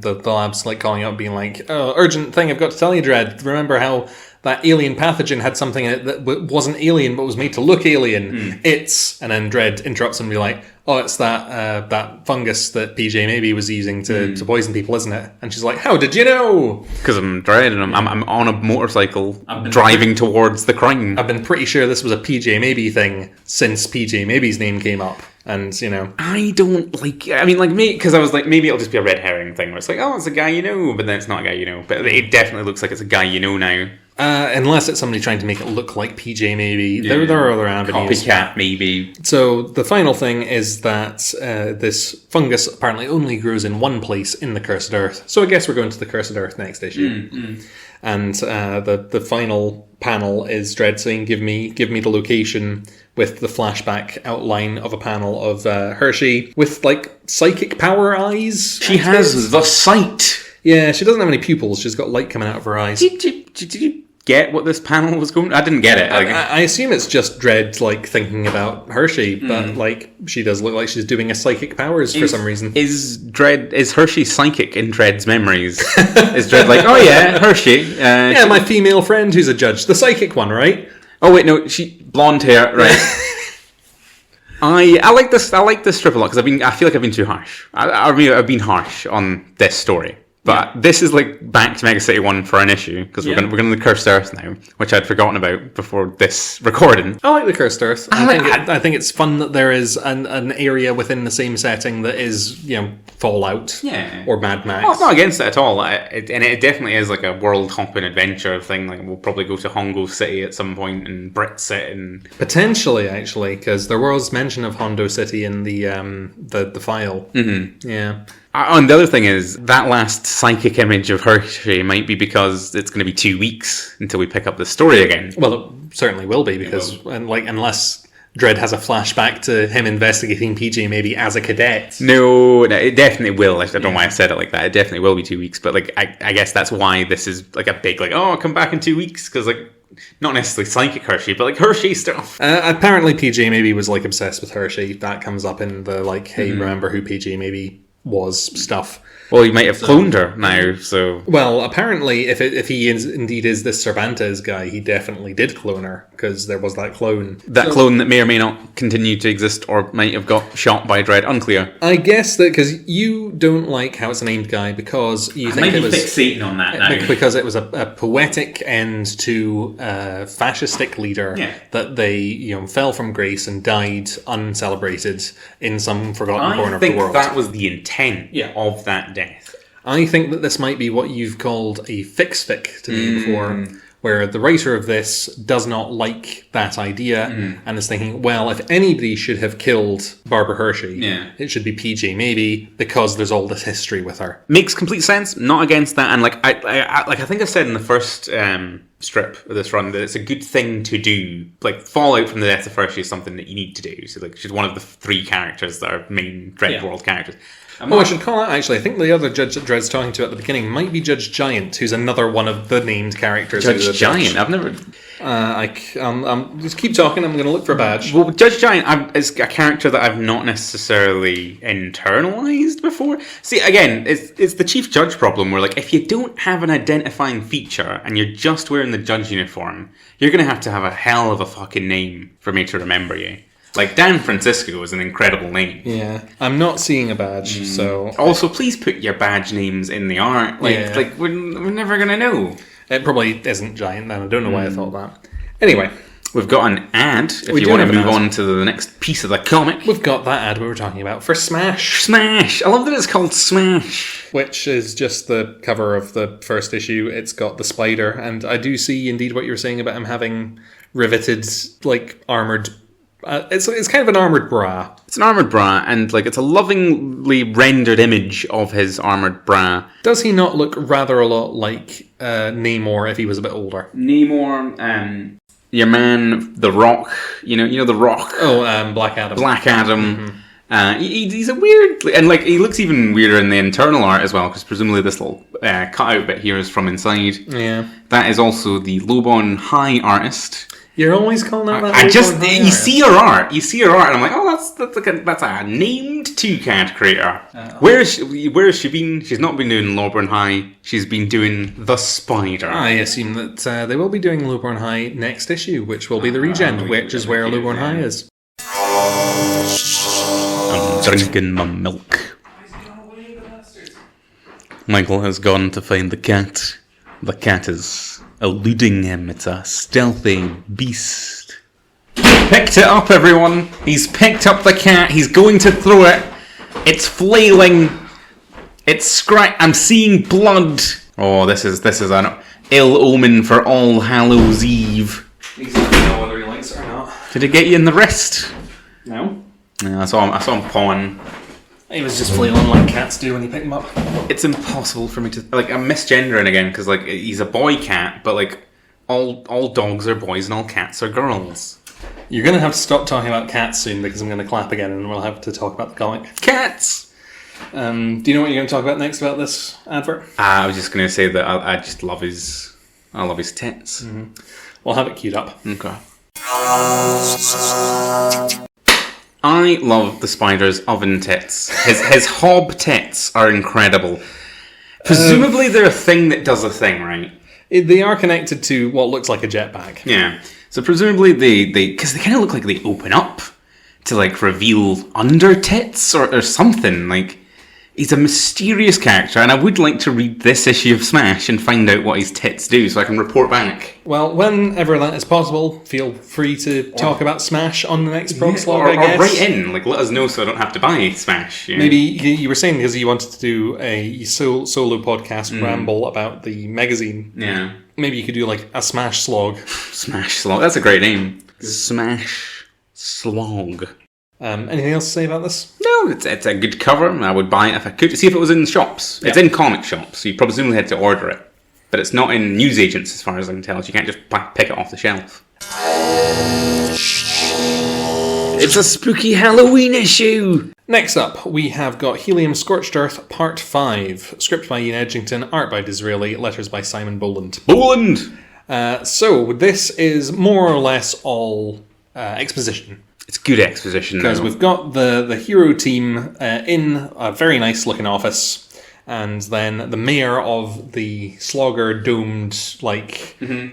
the lab's calling up, being like, "Oh, urgent thing, I've got to tell you, Dredd. Remember how that alien pathogen had something in it that wasn't alien, but was made to look alien? It's..." And then Dredd interrupts him and be like, "Oh, it's that fungus that PJ Maybe was using to poison people, isn't it?" And she's like, "How did you know?" Because I'm Dredd and I'm on a motorcycle driving towards the crime. I've been pretty sure this was a PJ Maybe thing since PJ Maybe's name came up. And, I don't because I was like, maybe it'll just be a red herring thing where it's like, oh, it's a guy you know, but then it's not a guy you know. But it definitely looks like it's a guy you know now. Unless it's somebody trying to make it look like PJ Maybe. Yeah. There are other avenues. Copycat, maybe. So the final thing is that this fungus apparently only grows in one place in the Cursed Earth. So I guess we're going to the Cursed Earth next issue. And the final panel is Dredd saying, give me the location, with the flashback outline of a panel of Hershey with psychic power eyes. She has the sight. Yeah, she doesn't have any pupils. She's got light coming out of her eyes. Did you get what this panel was going? I didn't get it. I assume it's just Dredd thinking about Hershey, but she does look like she's doing a psychic powers for some reason. Is Hershey psychic in Dredd's memories? Is Dredd oh yeah, Hershey? My female friend who's a judge, the psychic one, right? Oh wait, no, she blonde hair, right? I like this strip a lot because I feel like I've been too harsh. I've been harsh on this story. But this is like back to Mega City 1 for an issue, because we're going to the Cursed Earth now, which I'd forgotten about before this recording. I like the Cursed Earth. I think it's fun that there is an area within the same setting that is, Fallout or Mad Max. I'm not against it at all. And it definitely is like a world-hopping adventure thing. Like, we'll probably go to Hongo City at some point and Britsit and... Potentially, actually, because there was mention of Hondo City in the file. Mm-hmm. Yeah. And the other thing is, that last psychic image of Hershey might be because it's going to be 2 weeks until we pick up the story again. Well, it certainly will be, because unless Dredd has a flashback to him investigating PJ maybe as a cadet. No, it definitely will. I don't know why I said it like that. It definitely will be 2 weeks, but I guess that's why this is like a big come back in 2 weeks, because not necessarily psychic Hershey, but Hershey stuff. Apparently PJ maybe was obsessed with Hershey. That comes up in the hey, remember who PJ maybe was stuff. Well, he might have cloned her now, so... Well, apparently, if he indeed is this Cervantes guy, he definitely did clone her, because there was that clone. Clone that may or may not continue to exist, or might have got shot by Dredd, unclear. I guess that, because you don't like how it's a named guy, because you think it was... fixating on that now. Because it was a poetic end to a fascistic leader that they, fell from grace and died uncelebrated in some forgotten corner of the world. I think that was the intent of that death. I think that this might be what you've called a fix-fic to me before, where the writer of this does not like that idea and is thinking, well, if anybody should have killed Barbara Hershey, it should be PJ, maybe, because there's all this history with her. Makes complete sense. Not against that. And I think I said in the first strip of this run that it's a good thing to do. Fallout from the death of Hershey is something that you need to do. So she's one of the 3 characters that are main Dredd World characters. I should call out, actually, I think the other judge that Dredd's talking to at the beginning might be Judge Giant, who's another one of the named characters. Judge Giant? I've never... just keep talking, I'm going to look for a badge. Well, Judge Giant is a character that I've not necessarily internalized before. See, again, it's the Chief Judge problem, where, if you don't have an identifying feature, and you're just wearing the judge uniform, you're going to have a hell of a fucking name for me to remember you. Dan Francisco is an incredible name. Yeah. I'm not seeing a badge, so... Also, please put your badge names in the art. We're never going to know. It probably isn't Giant, then. I don't know why I thought that. Anyway. We've got an ad, if you want to move on to the next piece of the comic. We've got that ad we were talking about for Smash. Smash! I love that it's called Smash. Which is just the cover of the first issue. It's got the spider, and I do see, indeed, what you were saying about him having riveted, armoured... It's kind of an armoured bra. It's an armoured bra, and it's a lovingly rendered image of his armoured bra. Does he not look rather a lot like Namor if he was a bit older? Namor, your man, The Rock. You know The Rock. Oh, Black Adam. Black Adam. Mm-hmm. He's a weird... And, he looks even weirder in the internal art as well, because presumably this little cutout bit here is from inside. Yeah. That is also the Lobon High artist... You're always calling out that. You see her art, and I'm like, oh, that's a named Toucan creator. Where has she been? She's not been doing Lowborn High. She's been doing The Spider. I assume that they will be doing Lowborn High next issue, which will be the Regen, which is where Lowborn High is. I'm drinking my milk. Michael has gone to find the cat. The cat is eluding him. It's a stealthy beast. Picked it up, everyone. He's picked up the cat. He's going to throw it. It's flailing. It's I'm seeing blood. Oh, this is an ill omen for All Hallows Eve. He's not going to know whether he likes it or not. Did it get you in the wrist? No. Yeah, I saw him pawing. He was just flailing like cats do when you pick him up. It's impossible for me to... I'm misgendering again, because, he's a boy cat, but, all dogs are boys and all cats are girls. You're going to have to stop talking about cats soon, because I'm going to clap again and we'll have to talk about the comic. Cats! Do you know what you're going to talk about next about this advert? I was just going to say that I just love his... I love his tits. Mm-hmm. We'll have it queued up. Okay. I love the Spider's oven tits. His hob tits are incredible. Presumably they're a thing that does a thing, right? They are connected to what looks like a jetpack. Yeah. So presumably they because they kind of look like they open up. to like reveal under tits or something. Like, he's a mysterious character, and I would like to read this issue of Smash and find out what his tits do so I can report back. Well, whenever that is possible, feel free to talk about Smash on the next Prog Slog, I guess. Or write in, like, let us know so I don't have to buy Smash. You know? Maybe you were saying because you wanted to do a solo podcast ramble about the magazine. Yeah. Maybe you could do like a Smash Slog. Smash Slog, that's a great name. Smash Slog. Anything else to say about this? No, it's a good cover. I would buy it if I could. See if it was in shops. It's in comic shops, so you presumably had to order it. But it's not in newsagents, as far as I can tell. So you can't just pick it off the shelf. It's a spooky Halloween issue! Next up, we have got Helium Scorched Earth Part 5. Script by Ian Edgington, art by Disraeli, letters by Simon Boland. So, this is more or less all exposition. It's good exposition, because we've got the hero team in a very nice looking office, and then the mayor of the Slogger domed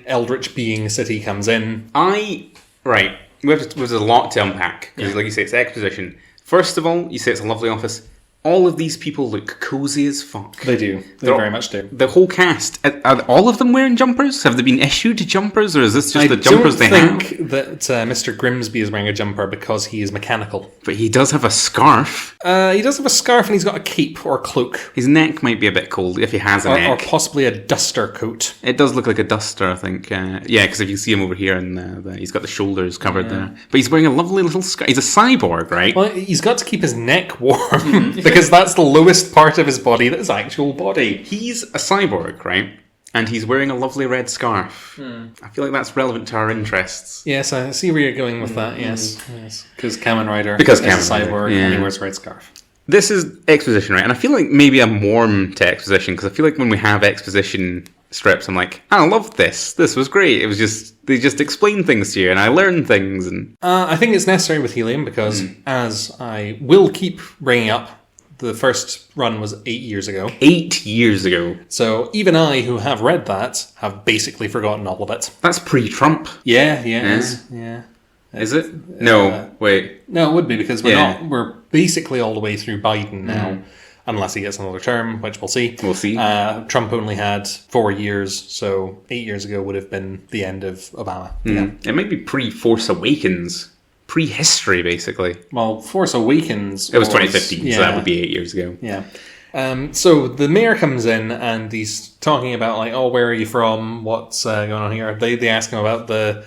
eldritch being city comes in. There's a lot to unpack because, like you say, it's exposition. First of all, you say it's a lovely office. All of these people look cozy as fuck. They do. They very much do. The whole cast, are all of them wearing jumpers? Have they been issued jumpers, or is this just the jumpers they have? I think that Mr. Grimsby is wearing a jumper because he is mechanical. But he does have a scarf. He does have a scarf, and he's got a cape or cloak. His neck might be a bit cold if he has a neck. Or possibly a duster coat. It does look like a duster, I think. Because if you see him over here, and he's got the shoulders covered there. But he's wearing a lovely little scarf. He's a cyborg, right? Well, he's got to keep his neck warm, because that's the lowest part of his body, that is actual body. He's a cyborg, right? And he's wearing a lovely red scarf. I feel like that's relevant to our interests. Yes, I see where you're going with that, yes. Because Kamen Rider is a cyborg and he wears a red scarf. This is exposition, right? And I feel like maybe I'm warm to exposition, because I feel like when we have exposition strips, I'm like, I love this. This was great. It was just, they just explain things to you, and I learn things. And I think it's necessary with Helium, because as I will keep bringing up, the first run was 8 years ago. 8 years ago. So even I, who have read that, have basically forgotten all of it. That's pre-Trump. Yeah, it is. Yeah. Is it? No, wait. No, it would be, because we're basically all the way through Biden now. Unless he gets another term, which we'll see. We'll see. Trump only had 4 years, so 8 years ago would have been the end of Obama. Yeah. It might be pre-Force Awakens. Prehistory, basically. Well, Force Awakens... It was 2015, so that would be 8 years ago. Yeah. So the mayor comes in and he's talking about, like, where are you from? What's going on here? They ask him about the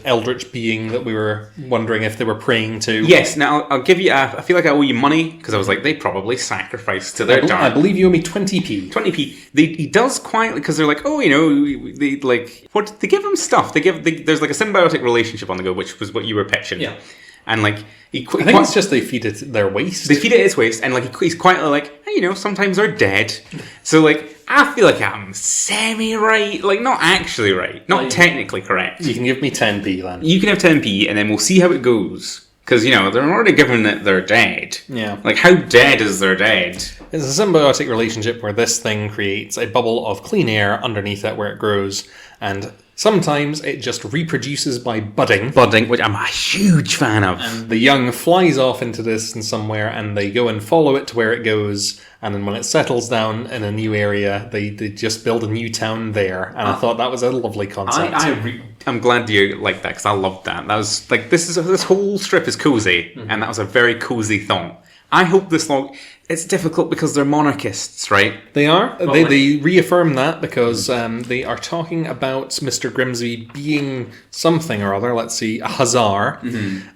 eldritch being that we were wondering if they were praying to. Yes, now I'll give you... I feel like I owe you money, because I was like, they probably sacrificed to their dark. I believe you owe me 20p. 20p. He does quietly, because they're like, they what? They give him stuff. There's like a symbiotic relationship on the go, which was what you were pitching. Yeah. And like, I think it's just they feed it their waste. They feed it its waste, and like he's quietly like, hey, sometimes they're dead. So like, I feel like I'm semi-right, like not actually right, not technically correct. You can give me 10p then. You can have 10p, and then we'll see how it goes. Because, they're already given that they're dead. Yeah. Like, how dead is their dead? It's a symbiotic relationship where this thing creates a bubble of clean air underneath it where it grows, and sometimes it just reproduces by budding. Budding, which I'm a huge fan of. And the young flies off into the distance somewhere, and they go and follow it to where it goes, and then when it settles down in a new area, they just build a new town there. And I thought that was a lovely concept. I'm glad you liked that, because I loved that. That was, like, this whole strip is cozy, and that was a very cozy thought. I hope this log... It's difficult because they're monarchists, right? They are. They reaffirm that because they are talking about Mr. Grimsby being something or other. Let's see, a hussar.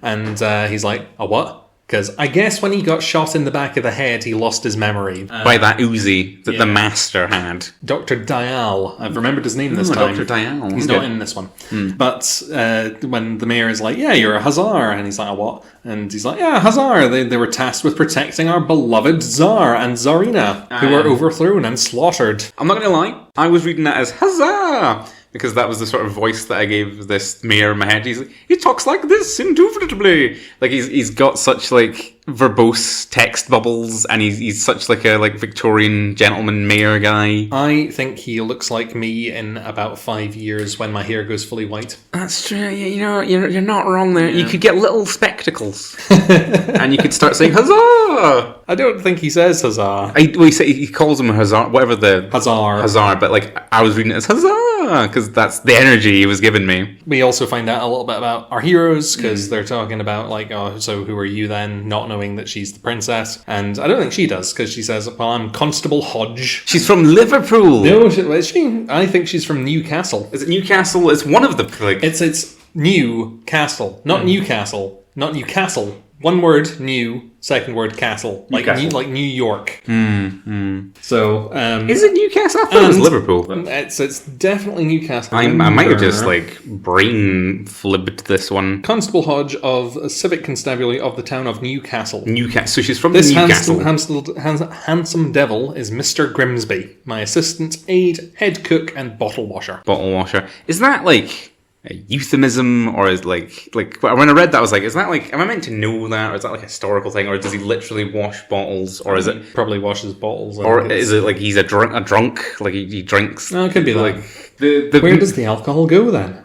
And he's like, a what? Because I guess when he got shot in the back of the head, he lost his memory. By that Uzi that the master had. Dr. Dial. I've remembered his name this time. Dr. Dial. He's not in this one. But when the mayor is like, yeah, you're a hussar. And he's like, a what? And he's like, yeah, hussar. They were tasked with protecting our beloved Tsar and Tsarina, who were overthrown and slaughtered. I'm not going to lie. I was reading that as huzzah! Because that was the sort of voice that I gave this mayor in my head. He talks like this indubitably. Like, he's got such, like, verbose text bubbles, and he's such like a Victorian gentleman mayor guy. I think he looks like me in about 5 years when my hair goes fully white. That's true. Yeah, you're not wrong there. You could get little spectacles, and you could start saying huzzah. I don't think he says huzzah. He calls him huzzah, whatever the Huzzah. But like I was reading it as huzzah because that's the energy he was giving me. We also find out a little bit about our heroes because they're talking about like, oh, so who are you then? Not knowing that she's the princess, and I don't think she does because she says, "Well, I'm Constable Hodge." She's from Liverpool. No, is she? I think she's from Newcastle. Is it Newcastle? It's one of the It's Newcastle, not Newcastle, not Newcastle. One word, new. Second word, castle. Like New York. So, is it Newcastle? I thought it was Liverpool. It's definitely Newcastle. I might have just brain flipped this one. Constable Hodge of a Civic Constabulary of the town of Newcastle. So she's from This Newcastle. handsome devil is Mr. Grimsby, my assistant, aide, head cook, and bottle washer. Is that like a euphemism, or is like when I read that I was like, is that like, am I meant to know that, or is that like a historical thing, or does he literally wash bottles, or is it probably washes bottles, or is it like he's a drunk like he drinks? No, it could be like where does the alcohol go then?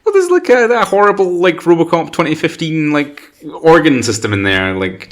Well, there's like that horrible like RoboCop 2015 like organ system in there, like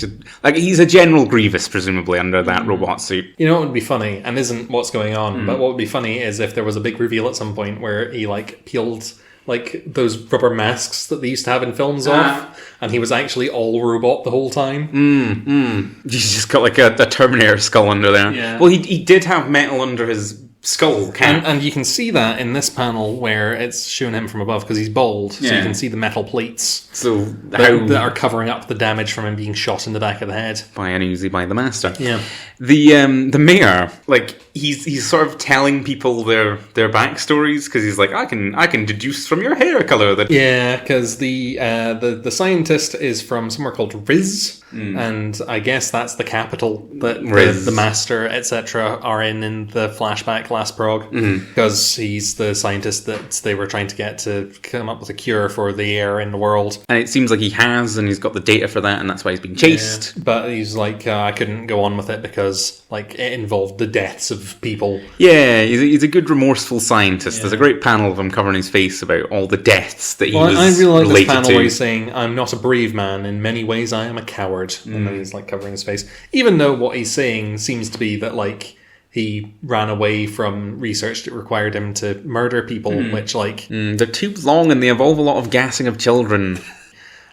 he's a General Grievous presumably under that robot suit. You know what would be funny, and isn't what's going on, but what would be funny is if there was a big reveal at some point where he like peeled like those rubber masks that they used to have in films off, and he was actually all robot the whole time. He's just got like a Terminator skull under there. Yeah. Well, he did have metal under his skull cap. And you can see that in this panel where it's showing him from above because he's bald, so you can see the metal plates that are covering up the damage from him being shot in the back of the head by the master. Yeah. The mayor, like he's sort of telling people their backstories because he's like, I can deduce from your hair color that because the scientist is from somewhere called Riz, and I guess that's the capital that the master etc. are in the flashback last Prog, because he's the scientist that they were trying to get to come up with a cure for the air in the world. And it seems like he has, and he's got the data for that, and that's why he's being chased. Yeah, but he's like, I couldn't go on with it because like it involved the deaths of people. Yeah, he's a good remorseful scientist. There's a great panel of him covering his face about all the deaths that he was I really like this panel to. where he's saying, I'm not a brave man, in many ways I am a coward. And then he's like covering his face. Even though what he's saying seems to be that like he ran away from research that required him to murder people, which like... they're too long and they involve a lot of gassing of children.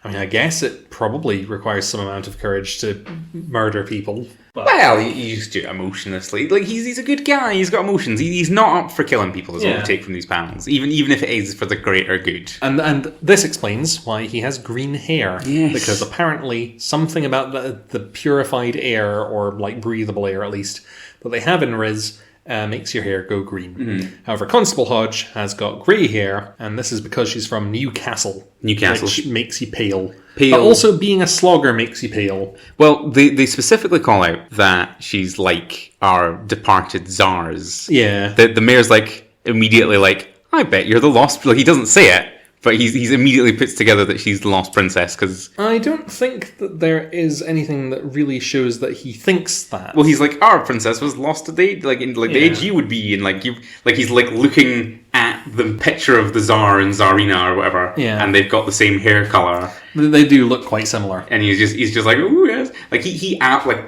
I mean, I guess it probably requires some amount of courage to murder people. But... Well, he used to emotionlessly. Like, he's a good guy, he's got emotions. He's not up for killing people, is what we take from these panels. Even if it is for the greater good. And this explains why he has green hair. Yes. Because apparently something about the purified air, or like breathable air at least, that they have in Riz makes your hair go green. However, Constable Hodge has got grey hair, and this is because she's from Newcastle. Which makes you pale. But also being a slogger makes you pale. Well, they specifically call out that she's like our departed czars. Yeah. The mayor's like immediately like, I bet you're the lost... Like, he doesn't say it, but he's immediately puts together that she's the lost princess, because... I don't think that there is anything that really shows that he thinks that. Well, he's like, our princess was lost at the age you would be, and he's like looking at the picture of the Tsar and Tsarina or whatever, and they've got the same hair colour. They do look quite similar. And he's just like, ooh, yes. Like, he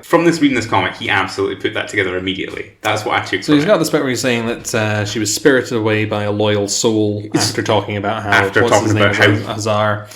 from reading this comic, he absolutely put that together immediately. That's what I took So he's got this bit where he's saying that she was spirited away by a loyal soul after talking about how... Hazar.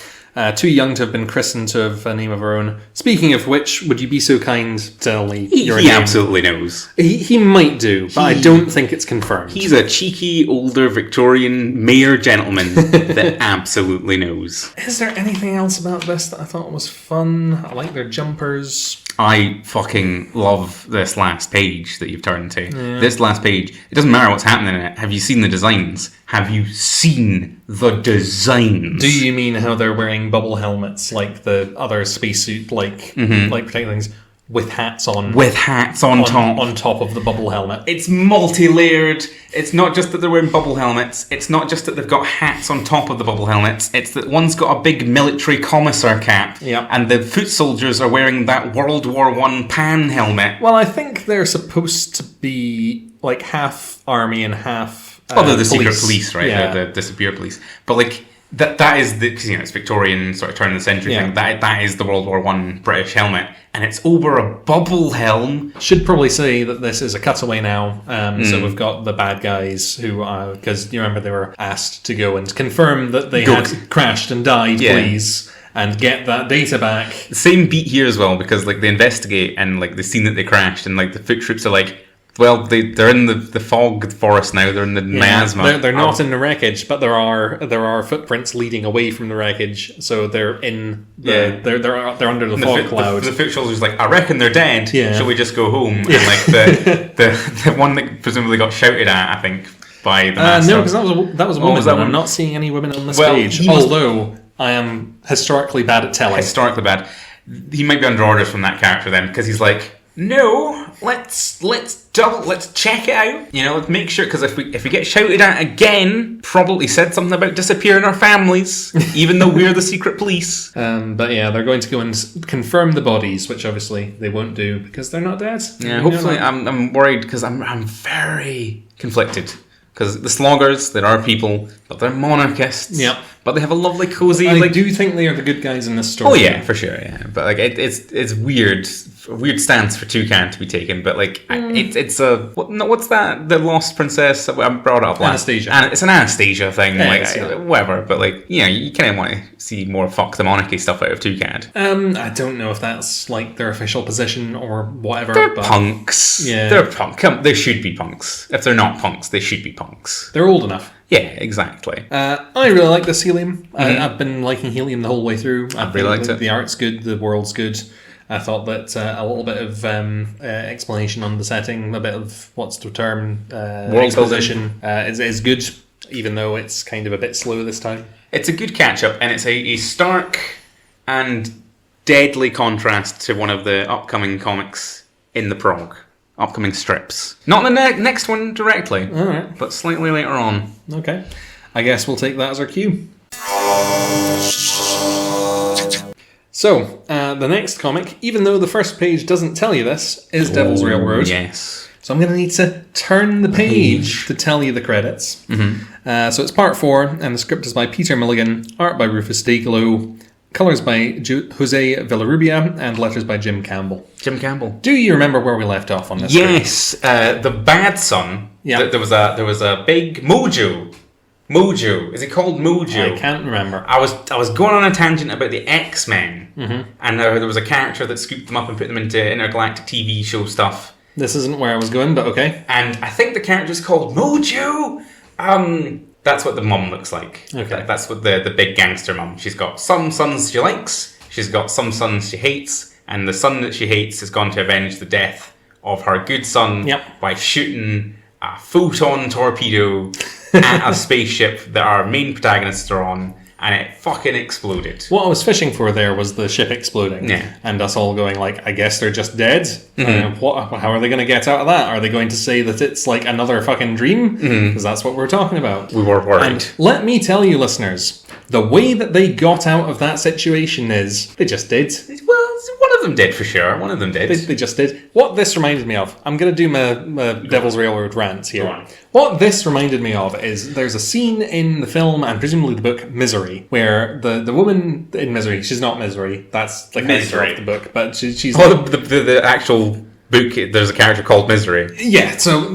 Too young to have been christened to have a name of her own. Speaking of which, would you be so kind to tell me your name? He absolutely knows. He might do, but I don't think it's confirmed. He's a cheeky, older Victorian mayor gentleman that absolutely knows. Is there anything else about this that I thought was fun? I like their jumpers. I fucking love this last page that you've turned to. Yeah. This last page, it doesn't matter what's happening in it. Have you seen the designs? Have you seen the designs? Do you mean how they're wearing bubble helmets like the other spacesuit, like protecting things? with hats on. With hats on top. On top of the bubble helmet. It's multi-layered. It's not just that they're wearing bubble helmets. It's not just that they've got hats on top of the bubble helmets. It's that one's got a big military commissar cap. Yeah. And the foot soldiers are wearing that World War I pan helmet. Well, I think they're supposed to be like half army and half they're the police. secret police, right? Yeah. They're the disappear police. But like that is the, because it's Victorian sort of turn of the century thing. That is the World War I British helmet, and it's over a bubble helm. Should probably say that this is a cutaway now. So we've got the bad guys who are, because you remember they were asked to go and confirm that they had crashed and died, please. And get that data back. Same beat here as well, because like they investigate and like they seen that they crashed, and like the foot troops are like, well, they're in the fog forest now. They're in the miasma. They're not in the wreckage, but there are footprints leading away from the wreckage. So they're in the they're under the fog cloud. The foot soldiers like, I reckon they're dead. Yeah. Shall we just go home? And like the one that presumably got shouted at, I think, by the master. No, because that was a woman. I'm not seeing any women on this page. Although I am historically bad at telling. Historically bad. He might be under orders from that character then, because he's like, no, let's check it out. You know, let's make sure, because if we get shouted at again, probably said something about disappearing our families, even though we're the secret police. But yeah, they're going to go and confirm the bodies, which obviously they won't do because they're not dead. Yeah, hopefully, I'm worried because I'm very conflicted. Because the Sloggers, there are people, but they're monarchists. Yeah. But they have a lovely, cozy... I do think they are the good guys in this story. Oh yeah, for sure, yeah. But like, it's weird. A weird stance for Toucan to be taken, but like, it's a... what's that? The Lost Princess? I brought it up last. Anastasia. It's an Anastasia thing. Yeah, whatever. But like, you kind of want to see more fuck the monarchy stuff out of Toucan. I don't know if that's like their official position or whatever. They're punks. Yeah. They're punk. They should be punks. If they're not punks, they should be punks. They're old enough. Yeah, exactly. I really like this Helium. I've been liking Helium the whole way through. I really liked it. The art's good, the world's good. I thought that a little bit of explanation on the setting, a bit of what's the term, exposition, is good, even though it's kind of a bit slow this time. It's a good catch-up, and it's a stark and deadly contrast to one of the upcoming comics in the Prog. Upcoming strips. Not the next one directly, Alright. but slightly later on. Okay. I guess we'll take that as our cue. So, the next comic, even though the first page doesn't tell you this, is Devil's Railroad. Yes. So I'm going to need to turn the page to tell you the credits. Mm-hmm. So it's part 4, and the script is by Peter Milligan, art by Rufus Dagelow, colours by Jose Villarrubia, and letters by Jim Campbell. Jim Campbell. Do you remember where we left off on this? Yes, the bad son. Yeah. There was a big Mojo. Mojo. Is it called Mojo? I can't remember. I was going on a tangent about the X-Men, and there was a character that scooped them up and put them into intergalactic TV show stuff. This isn't where I was going, but okay. And I think the character's called Mojo. That's what the mum looks like. Okay. That's what the big gangster mum. She's got some sons she likes, she's got some sons she hates, and the son that she hates has gone to avenge the death of her good son by shooting a photon torpedo at a spaceship that our main protagonists are on, and it fucking exploded. What I was fishing for there was the ship exploding. Yeah. And us all going like, I guess they're just dead? How are they going to get out of that? Are they going to say that it's like another fucking dream? Because that's what we're talking about. We were worried. And let me tell you, listeners, the way that they got out of that situation is they just did. Well, one of them did for sure. One of them did. They just did. What this reminded me of, I'm going to do my Devil's Railroad rant here. Go on. What this reminded me of is there's a scene in the film and presumably the book Misery where the woman in Misery, she's not Misery, that's like Misery of the book, but she's oh, the actual book. There's a character called Misery. Yeah. So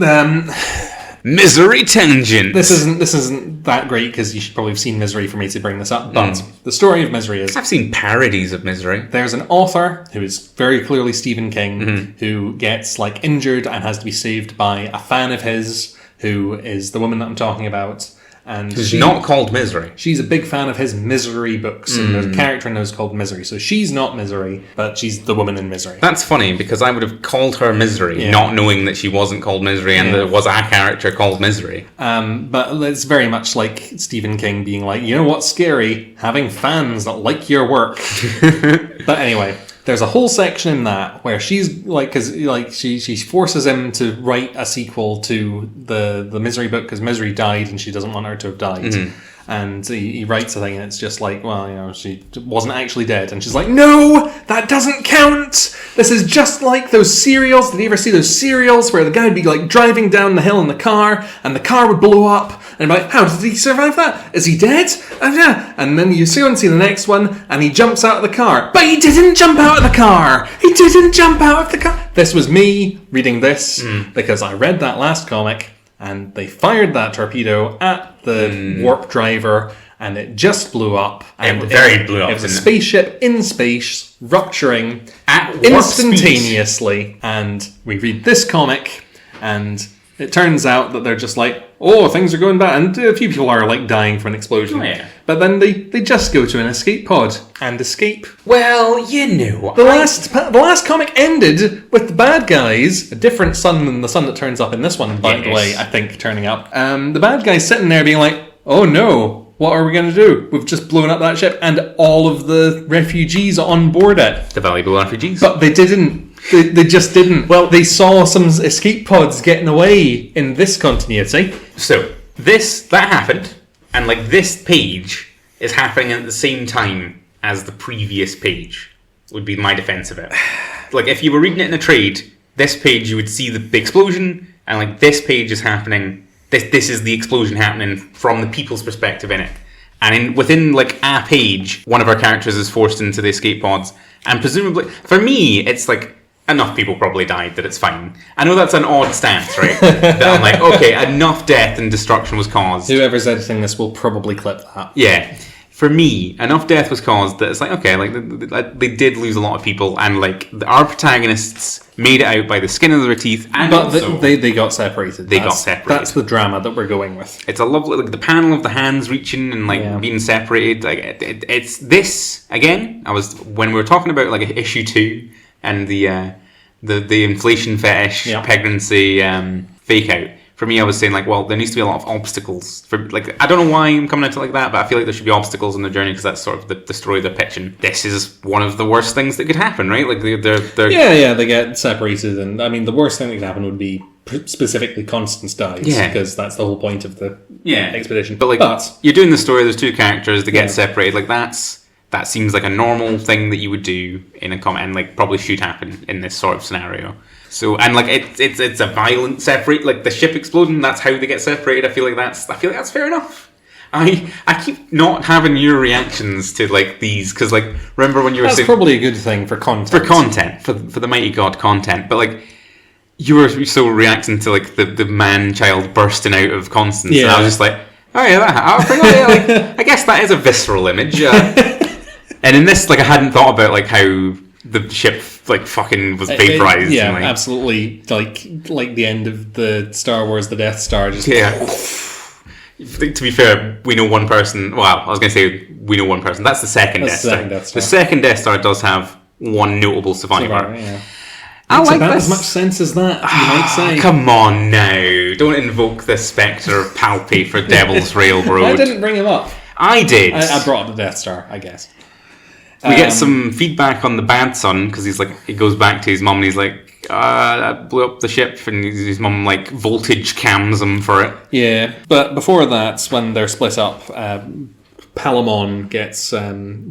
Misery Tangent. This isn't that great because you should probably have seen Misery for me to bring this up. But the story of Misery is I've seen parodies of Misery. There's an author who is very clearly Stephen King who gets like injured and has to be saved by a fan of his who is the woman that I'm talking about. And she's not called Misery. She's a big fan of his Misery books, and there's a character in those called Misery. So she's not Misery, but she's the woman in Misery. That's funny, because I would have called her Misery, not knowing that she wasn't called Misery, and there was a character called Misery. But it's very much like Stephen King being like, you know what's scary? Having fans that like your work. But anyway, There's a whole section in that where she's like, because like she forces him to write a sequel to the Misery book because Misery died and she doesn't want her to have died. Mm-hmm. And he writes a thing and it's just like, well, you know, she wasn't actually dead. And she's like, no, that doesn't count. This is just like those serials. Did you ever see those serials where the guy would be like driving down the hill in the car and the car would blow up? And I'm like, how did he survive that? Is he dead? And then you see the next one and he jumps out of the car. But he didn't jump out of the car. He didn't jump out of the car. This was me reading this because I read that last comic. And they fired that torpedo at the warp driver, and it just blew up. And it blew up. It was a spaceship in space, rupturing at instantaneously. Speed. And we read this comic, and it turns out that they're just like, oh, things are going bad. And a few people are like dying from an explosion. Oh, yeah. But then they just go to an escape pod and escape. Well, you know. The last comic ended with the bad guys, a different sun than the sun that turns up in this one, by the way, I think, turning up. The bad guys sitting there being like, oh no, what are we going to do? We've just blown up that ship and all of the refugees on board it. The valuable refugees. But they didn't. They just didn't. Well, they saw some escape pods getting away in this continuity. So, that happened, and like this page is happening at the same time as the previous page, would be my defense of it. Like, if you were reading it in a trade, this page you would see the explosion, and like this page is happening, this is the explosion happening from the people's perspective in it. And within like a page, one of our characters is forced into the escape pods, and presumably, for me, it's like, enough people probably died that it's fine. I know that's an odd stance, right? That I'm like, okay, enough death and destruction was caused. Whoever's editing this will probably clip that. Yeah. For me, enough death was caused that it's like, okay, like they did lose a lot of people, and like our protagonists made it out by the skin of their teeth. And but they got separated. They got separated. That's the drama that we're going with. It's a lovely, like the panel of the hands reaching and like being separated. Like it's this again. When we were talking about like issue 2 and the inflation fetish pregnancy fake out. For me, I was saying like, well, there needs to be a lot of obstacles. For like, I don't know why I'm coming at it like that, but I feel like there should be obstacles in the journey because that's sort of the story they're pitching. This is one of the worst things that could happen, right? Like they're they get separated, and I mean the worst thing that could happen would be specifically Constance dies, because that's the whole point of the expedition. But you're doing the story. There's two characters that get separated. Like that seems like a normal thing that you would do in a comic, and like probably should happen in this sort of scenario. So, and like it's a violent separate, like the ship exploding. That's how they get separated. I feel like that's fair enough. I keep not having your reactions to like these because like remember when you were saying, probably a good thing for content for the mighty god content, but like you were so reacting to like the man child bursting out of Constance, and I was just like, oh yeah, like, I guess that is a visceral image. And in this, like I hadn't thought about like how the ship like fucking was vaporized. Yeah, and, like, absolutely. Like the end of the Star Wars, the Death Star. Just To be fair, we know one person. Well, I was going to say we know one person. That's the second Death Star. The second Death Star does have one notable survivor. I like about as much sense as that, you might say. Come on now. Don't invoke the spectre of Palpy for Devil's Railroad. I didn't bring him up. I did. I brought up the Death Star, I guess. We get some feedback on the bad son because he goes back to his mum and he's like, I blew up the ship, and his mum like voltage cams him for it. Yeah, but before that, when they're split up, Palamon gets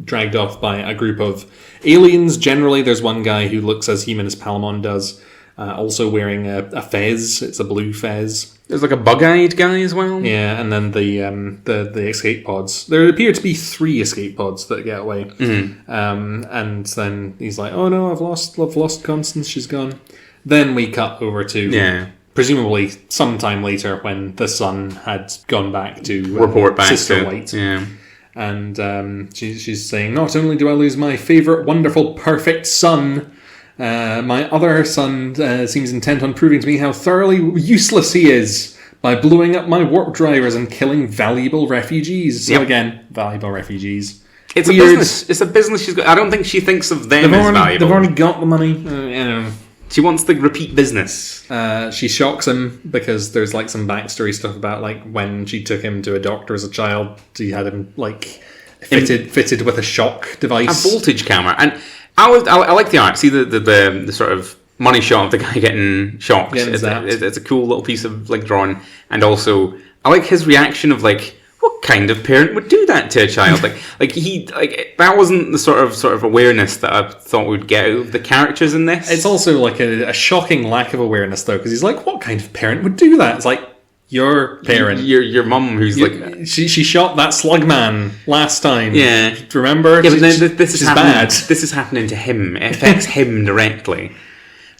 dragged off by a group of aliens. Generally, there's one guy who looks as human as Palamon does, also wearing a fez. It's a blue fez. There's like a bug-eyed guy as well. Yeah, and then the escape pods. There appear to be 3 escape pods that get away. Mm-hmm. And then he's like, "Oh no, I've lost Constance. She's gone." Then we cut over to presumably sometime later when the son had gone back to report back Sister to White. Yeah. And she's saying, "Not only do I lose my favourite, wonderful, perfect son, my other son seems intent on proving to me how thoroughly useless he is by blowing up my warp drivers and killing valuable refugees." So again, valuable refugees. It's weird. A business. It's a business she's got. I don't think she thinks of them as valuable. They've already got the money. She wants the repeat business. She shocks him because there's like some backstory stuff about like when she took him to a doctor as a child, she had him like fitted with a shock device, a voltage camera. And I like the art. See the sort of money shot of the guy getting shocked. It's a cool little piece of like drawing, and also I like his reaction of like, what kind of parent would do that to a child? That wasn't the sort of awareness that I thought we'd get out of the characters in this. It's also like a shocking lack of awareness though, because he's like, what kind of parent would do that? It's like, your parent, your mum, who's like she shot that slug man last time. Yeah, remember? Yeah, but this is bad. This is happening to him. It affects him directly.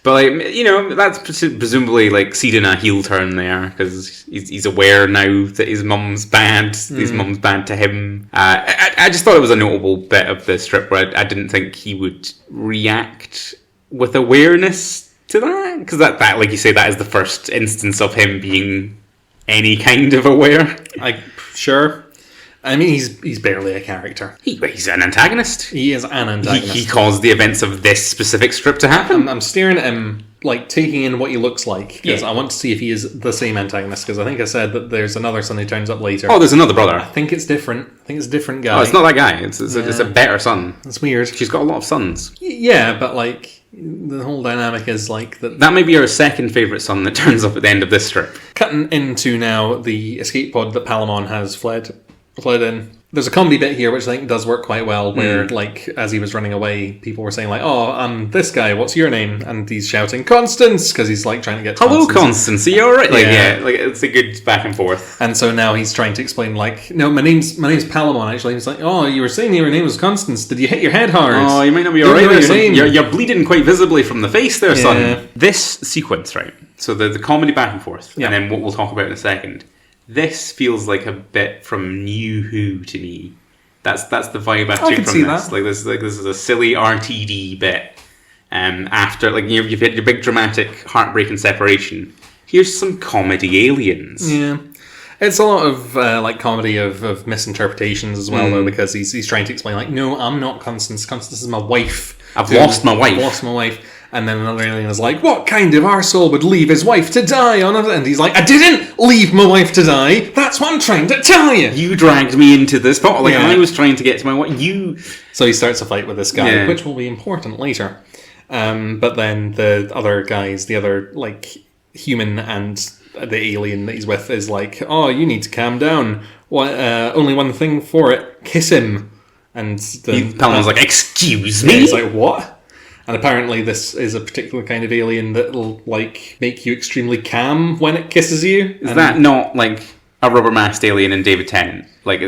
But like, you know, that's presumably like seeding a heel turn there, because he's aware now that his mum's bad. His mum's bad to him. I just thought it was a notable bit of the strip where I didn't think he would react with awareness to that, because that like you say, that is the first instance of him being any kind of aware. Sure. I mean, he's barely a character. He's an antagonist. He is an antagonist. He caused the events of this specific strip to happen. I'm staring at him, like, taking in what he looks like, because I want to see if he is the same antagonist, because I think I said that there's another son who turns up later. Oh, there's another brother. I think it's different. I think it's a different guy. Oh, it's not that guy. It's a better son. That's weird. She's got a lot of sons. Yeah, but, like, the whole dynamic is, like... That may be our second favourite son that turns up at the end of this strip. Cutting into now the escape pod that Palamon has fled in. There's a comedy bit here which I think does work quite well, where like as he was running away, people were saying like, "Oh, I'm this guy. What's your name?" And he's shouting "Constance" because he's like trying to get. Hello, Constance. Are you all right? Like like it's a good back and forth. And so now he's trying to explain like, "No, my name's Palamon." Actually, he's like, "Oh, you were saying your name was Constance. Did you hit your head hard? Oh, you might not be all right. You're bleeding quite visibly from the face there, son." This sequence, right? So the comedy back and forth, and then what we'll talk about in a second. This feels like a bit from New Who to me. That's the vibe I took from this. Like this is a silly RTD bit. After like you've hit your big dramatic heartbreaking separation. Here's some comedy aliens. Yeah, it's a lot of like comedy of misinterpretations as well, though, because he's trying to explain like, no, I'm not Constance. Constance is my wife. I've lost my wife. And then another alien is like, what kind of arsehole would leave his wife to die on it? And he's like, I didn't leave my wife to die. That's what I'm trying to tell you. You dragged me into this pot. Like, I was trying to get to my wife. So he starts a fight with this guy, which will be important later. But then the other guys, the other, like, human and the alien that he's with is like, oh, you need to calm down. Only one thing for it. Kiss him. And Palamon's like, excuse me? He's like, what? And apparently this is a particular kind of alien that'll, like, make you extremely calm when it kisses you. Is that not, like, a rubber-masked alien in David Tennant? Like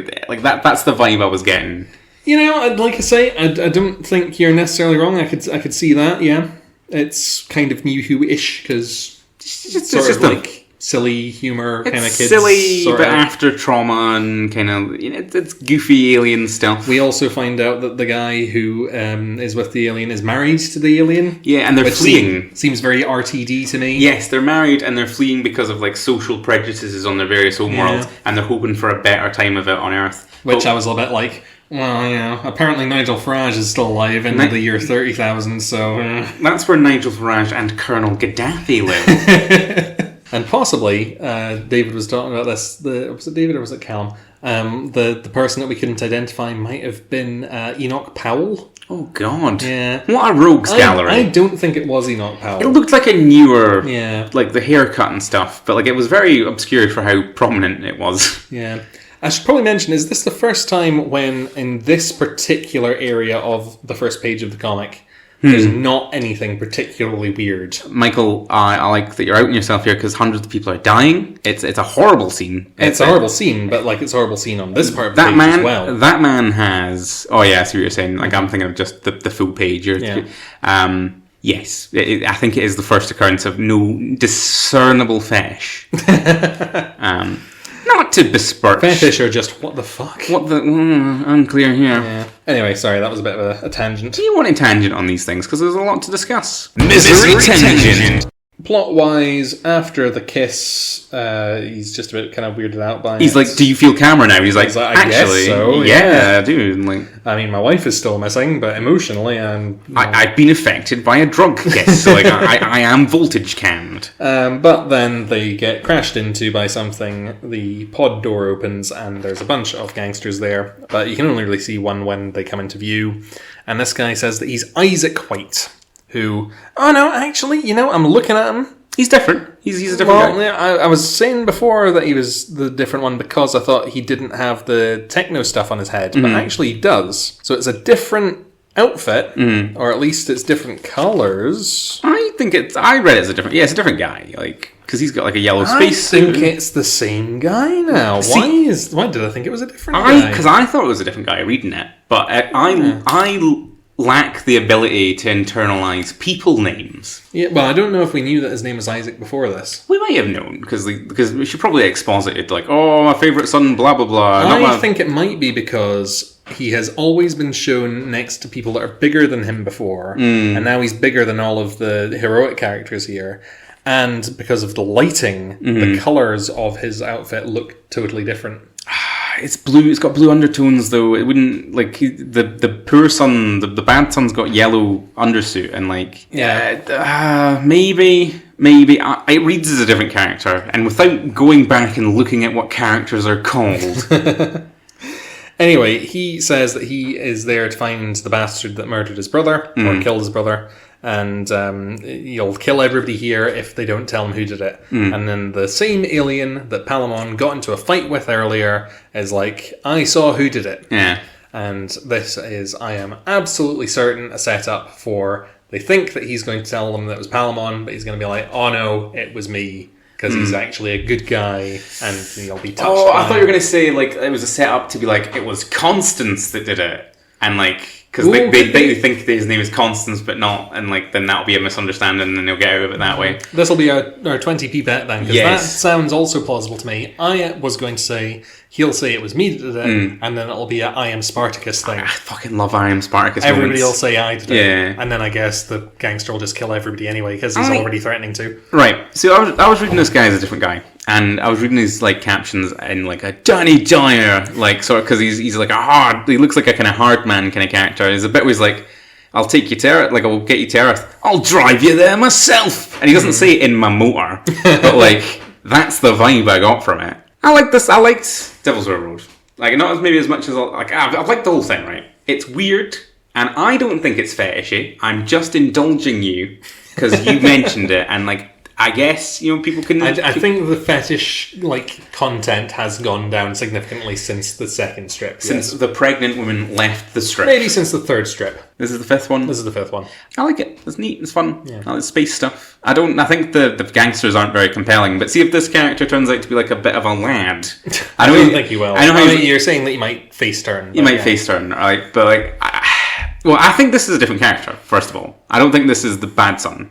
that's the vibe I was getting. You know, like I say, I don't think you're necessarily wrong. I could see that, yeah. It's kind of New Who-ish, because it's sort of like silly humour kind of kids. Silly, but after trauma and kind of, you know, it's goofy alien stuff. We also find out that the guy who is with the alien is married to the alien. Yeah, and they're fleeing. Seems very RTD to me. Yes, they're married and they're fleeing because of like social prejudices on their various home worlds, and they're hoping for a better time of it on Earth. Which I was a little bit like, well, you know, apparently Nigel Farage is still alive in the year 30,000, so... That's where Nigel Farage and Colonel Gaddafi live. And possibly, David was talking about this, was it David or was it Calum? The person that we couldn't identify might have been Enoch Powell. Oh, God. Yeah. What a rogues gallery. I don't think it was Enoch Powell. It looked like a newer, yeah, like the haircut and stuff, but like it was very obscure for how prominent it was. Yeah. I should probably mention, is this the first time when, in this particular area of the first page of the comic, there's not anything particularly weird? Michael, I like that you're outing yourself here, because hundreds of people are dying. It's a horrible scene. It's a horrible scene, but like it's a horrible scene on this part of the page as well. That man has... Oh yeah, I see what you're saying. Like I'm thinking of just the full page. Yes, I think it is the first occurrence of no discernible fetish. Not to besmirch. Fetish or just what the fuck? What the... unclear here. Yeah. Anyway, sorry, that was a bit of a tangent. Do you want a tangent on these things? Because there's a lot to discuss. Misery Tangent! Plot-wise, after the kiss, he's just a bit kind of weirded out by He's it. like, do you feel camera now? He's like, I guess actually, so, yeah, dude. Like, I mean, my wife is still missing, but emotionally, I've been affected by a drug kiss. So like, I am voltage cammed. But then they get crashed into by something. The pod door opens, and there's a bunch of gangsters there. But you can only really see one when they come into view. And this guy says that he's Isaac White. Who? Oh no, actually, I'm looking at him. He's different. He's a different guy. Yeah, I was saying before that he was the different one because I thought he didn't have the techno stuff on his head, but actually he does. So it's a different outfit, or at least it's different colours. I read it as a different. Yeah, it's a different guy. Like, because he's got like a yellow space I think it's the same guy now. Why did I think it was a different guy? Because I thought it was a different guy reading it, but I lack the ability to internalize people names. Yeah, well, I don't know if we knew that his name was Isaac before this. We might have known, because we should probably exposit it, like, oh, my favourite son, blah, blah, blah. I think it might be because he has always been shown next to people that are bigger than him before, and now he's bigger than all of the heroic characters here. And because of the lighting, the colours of his outfit look totally different. It's blue. It's got blue undertones, though. It wouldn't like the poor son. The bad son's got yellow undersuit, and like maybe it reads as a different character. And without going back and looking at what characters are called, anyway, he says that he is there to find the bastard that murdered his brother or killed his brother. And you'll kill everybody here if they don't tell him who did it. And then the same alien that Palamon got into a fight with earlier is like, I saw who did it. Yeah. And this is, I am absolutely certain, a setup for, they think that he's going to tell them that it was Palamon, but he's going to be like, oh no, it was me. Because he's actually a good guy, and you'll be touched by I thought you were going to say, like, it was a setup to be like, it was Constance that did it. And like... Because they think his name is Constance, but not, and like then that'll be a misunderstanding, and then they'll get out of it that way. This will be our 20p bet then, because that sounds also plausible to me. I was going to say he'll say it was me that did it, and then it'll be a I am Spartacus thing. I fucking love I am Spartacus. Everybody moments. will say I did it, and then I guess the gangster will just kill everybody anyway because he's already threatening to. Right. So I was reading this guy as a different guy. And I was reading his like captions in like a Johnny Dyer, like sort of because he's like he looks like a kind of hard man kind of character. There's a bit where he's like, I'll take you to Earth, like I'll get you to Earth, I'll drive you there myself. And he doesn't say in my motor, but like that's the vibe I got from it. I like this. I liked Devil's Railroad, like not as much as like I've liked the whole thing. Right, it's weird, and I don't think it's fetishy. I'm just indulging you because you mentioned it, and like. I guess, people can... I think the fetish, content has gone down significantly since the second strip. Since the pregnant woman left the strip. Maybe since the third strip. This is the fifth one? This is the fifth one. I like it. It's neat. It's fun. Yeah. I like space stuff. I think the gangsters aren't very compelling, but see if this character turns out to be like a bit of a lad. I don't think he will. I know you're saying that he might face turn. He might face turn, right? But I think this is a different character, first of all. I don't think this is the bad son.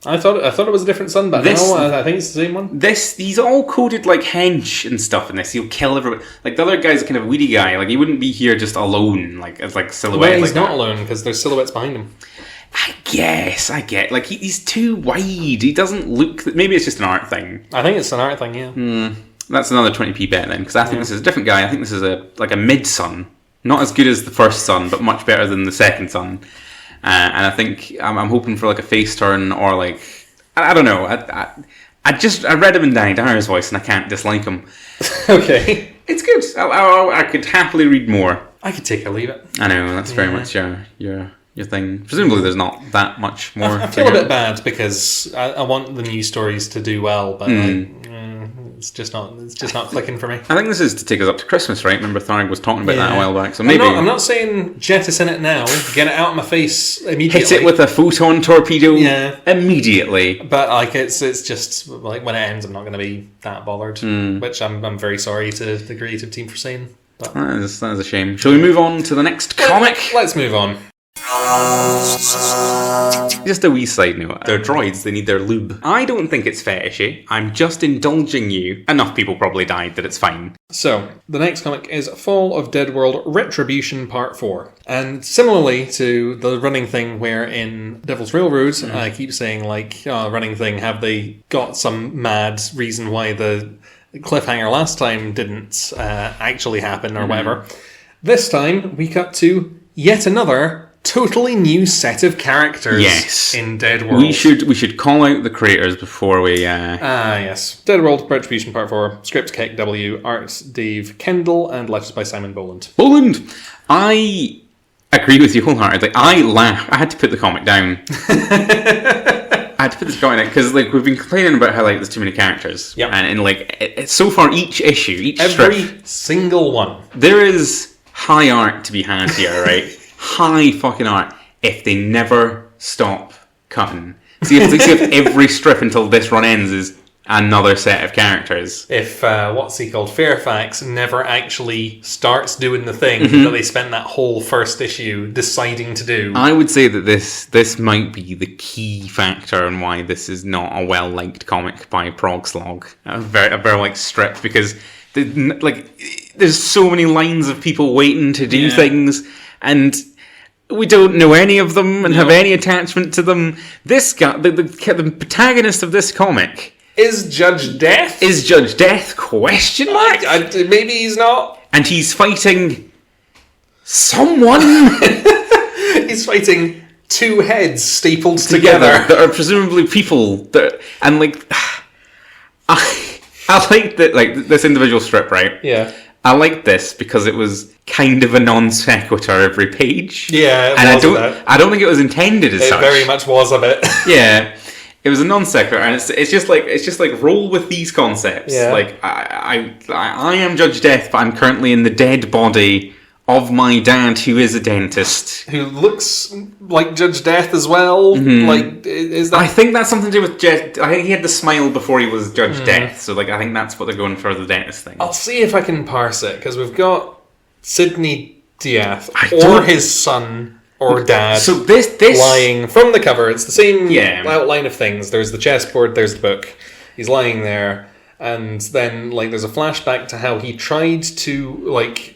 I thought it was a different son, but I think it's the same one. He's all coded like hench and stuff in this. He'll kill everybody. Like the other guy's a kind of weedy guy. Like he wouldn't be here just alone, like as like silhouette. Well, he's not alone because there's silhouettes behind him. I get. Like he's too wide. He doesn't look. Maybe it's just an art thing. I think it's an art thing. Yeah. That's another 20p bet then, because I think this is a different guy. I think this is a mid son, not as good as the first son, but much better than the second son. And I think I'm hoping for like a face turn or like I don't know. I read him in Danny Dyer's voice and I can't dislike him. Okay, it's good. I could happily read more. I could take or leave it. I know that's very much your thing. Presumably, there's not that much more. I feel a bit bad because I want the news stories to do well, but it's just not clicking for me. I think this is to take us up to Christmas, right? Remember, Tharg was talking about that a while back. So maybe I'm not saying jettison it now, get it out of my face immediately. Hit it with a photon torpedo, immediately. But it's just like when it ends, I'm not going to be that bothered. Which I'm very sorry to the creative team for saying. But that is a shame. Shall we move on to the next comic? Let's move on. Just a wee side note. They're droids, they need their lube. I don't think it's fetishy. I'm just indulging you. Enough people probably died that it's fine. So, the next comic is Fall of Dead World Retribution Part 4. And similarly to the running thing where in Devil's Railroad, I keep saying like, running thing, have they got some mad reason why the cliffhanger last time didn't actually happen or whatever. This time, we cut to yet another totally new set of characters in Dead World. We should call out the creators before we... yes. Dead World Retribution Part 4, script Keck W, art Dave Kendall, and letters by Simon Boland. I agree with you wholeheartedly. I laughed. I had to put the comic down. I had to put this comic down because like we've been complaining about how like there's too many characters. Yep. And like so far each issue, every strip, single one. There is high art to be had here, right? High fucking art if they never stop cutting. See if every strip until this run ends is another set of characters. If what's he called, Fairfax, never actually starts doing the thing that they spent that whole first issue deciding to do. I would say that this might be the key factor in why this is not a well liked comic by Prog Slog, a very like strip, because there's so many lines of people waiting to do things. And we don't know any of them and have any attachment to them. This guy, the protagonist of this comic... Is Judge Death? Is Judge Death? Question mark? Maybe he's not. And he's fighting... someone? He's fighting two heads stapled together. That are presumably people. And like... I like that, like, this individual strip, right? Yeah. I liked this because it was kind of a non sequitur every page. Yeah, I don't think it was intended as such. It very much was a bit. Yeah, it was a non sequitur, and it's just like roll with these concepts. Yeah. Like I am Judge Death, but I'm currently in the dead body of my dad, who is a dentist, who looks like Judge Death as well. Like, is that? I think that's something to do with Jess. I think he had the smile before he was Judge Death, so like I think that's what they're going for, the dentist thing. I'll see if I can parse it, because we've got Sidney Diath or his son or dad. So this lying from the cover. It's the same outline of things. There's the chessboard. There's the book. He's lying there, and then like there's a flashback to how he tried to like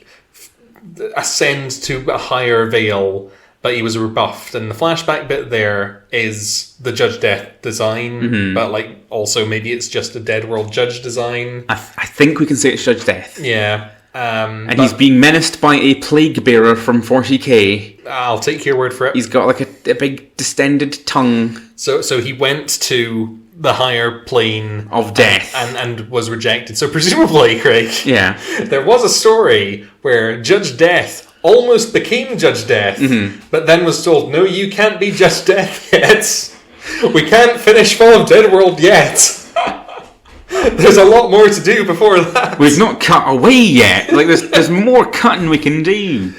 ascend to a higher veil, but he was rebuffed, and the flashback bit there is the Judge Death design, but like also maybe it's just a Dead World Judge design. I think we can say it's Judge Death. Yeah. And he's being menaced by a plague bearer from 40k. I'll take your word for it. He's got like a big distended tongue. So he went to the higher plane of death and was rejected. So presumably, Craig, there was a story where Judge Death almost became Judge Death, but then was told, no, you can't be Judge Death yet. We can't finish Fall of Dead World yet. There's a lot more to do before that. We've not cut away yet. Like there's more cutting we can do.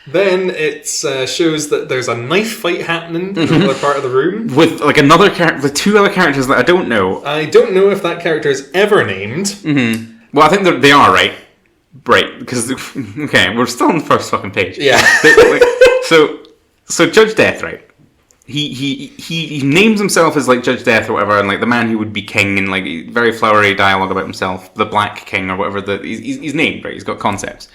Then it shows that there's a knife fight happening in another part of the room. With like another character, with two other characters that I don't know. I don't know if that character is ever named. Well, I think they are, right? Right, because, okay, we're still on the first fucking page. Yeah. So Judge Death, right? He names himself as like Judge Death or whatever, and like the man who would be king, and like very flowery dialogue about himself, the Black King or whatever. He's named, right? He's got concepts.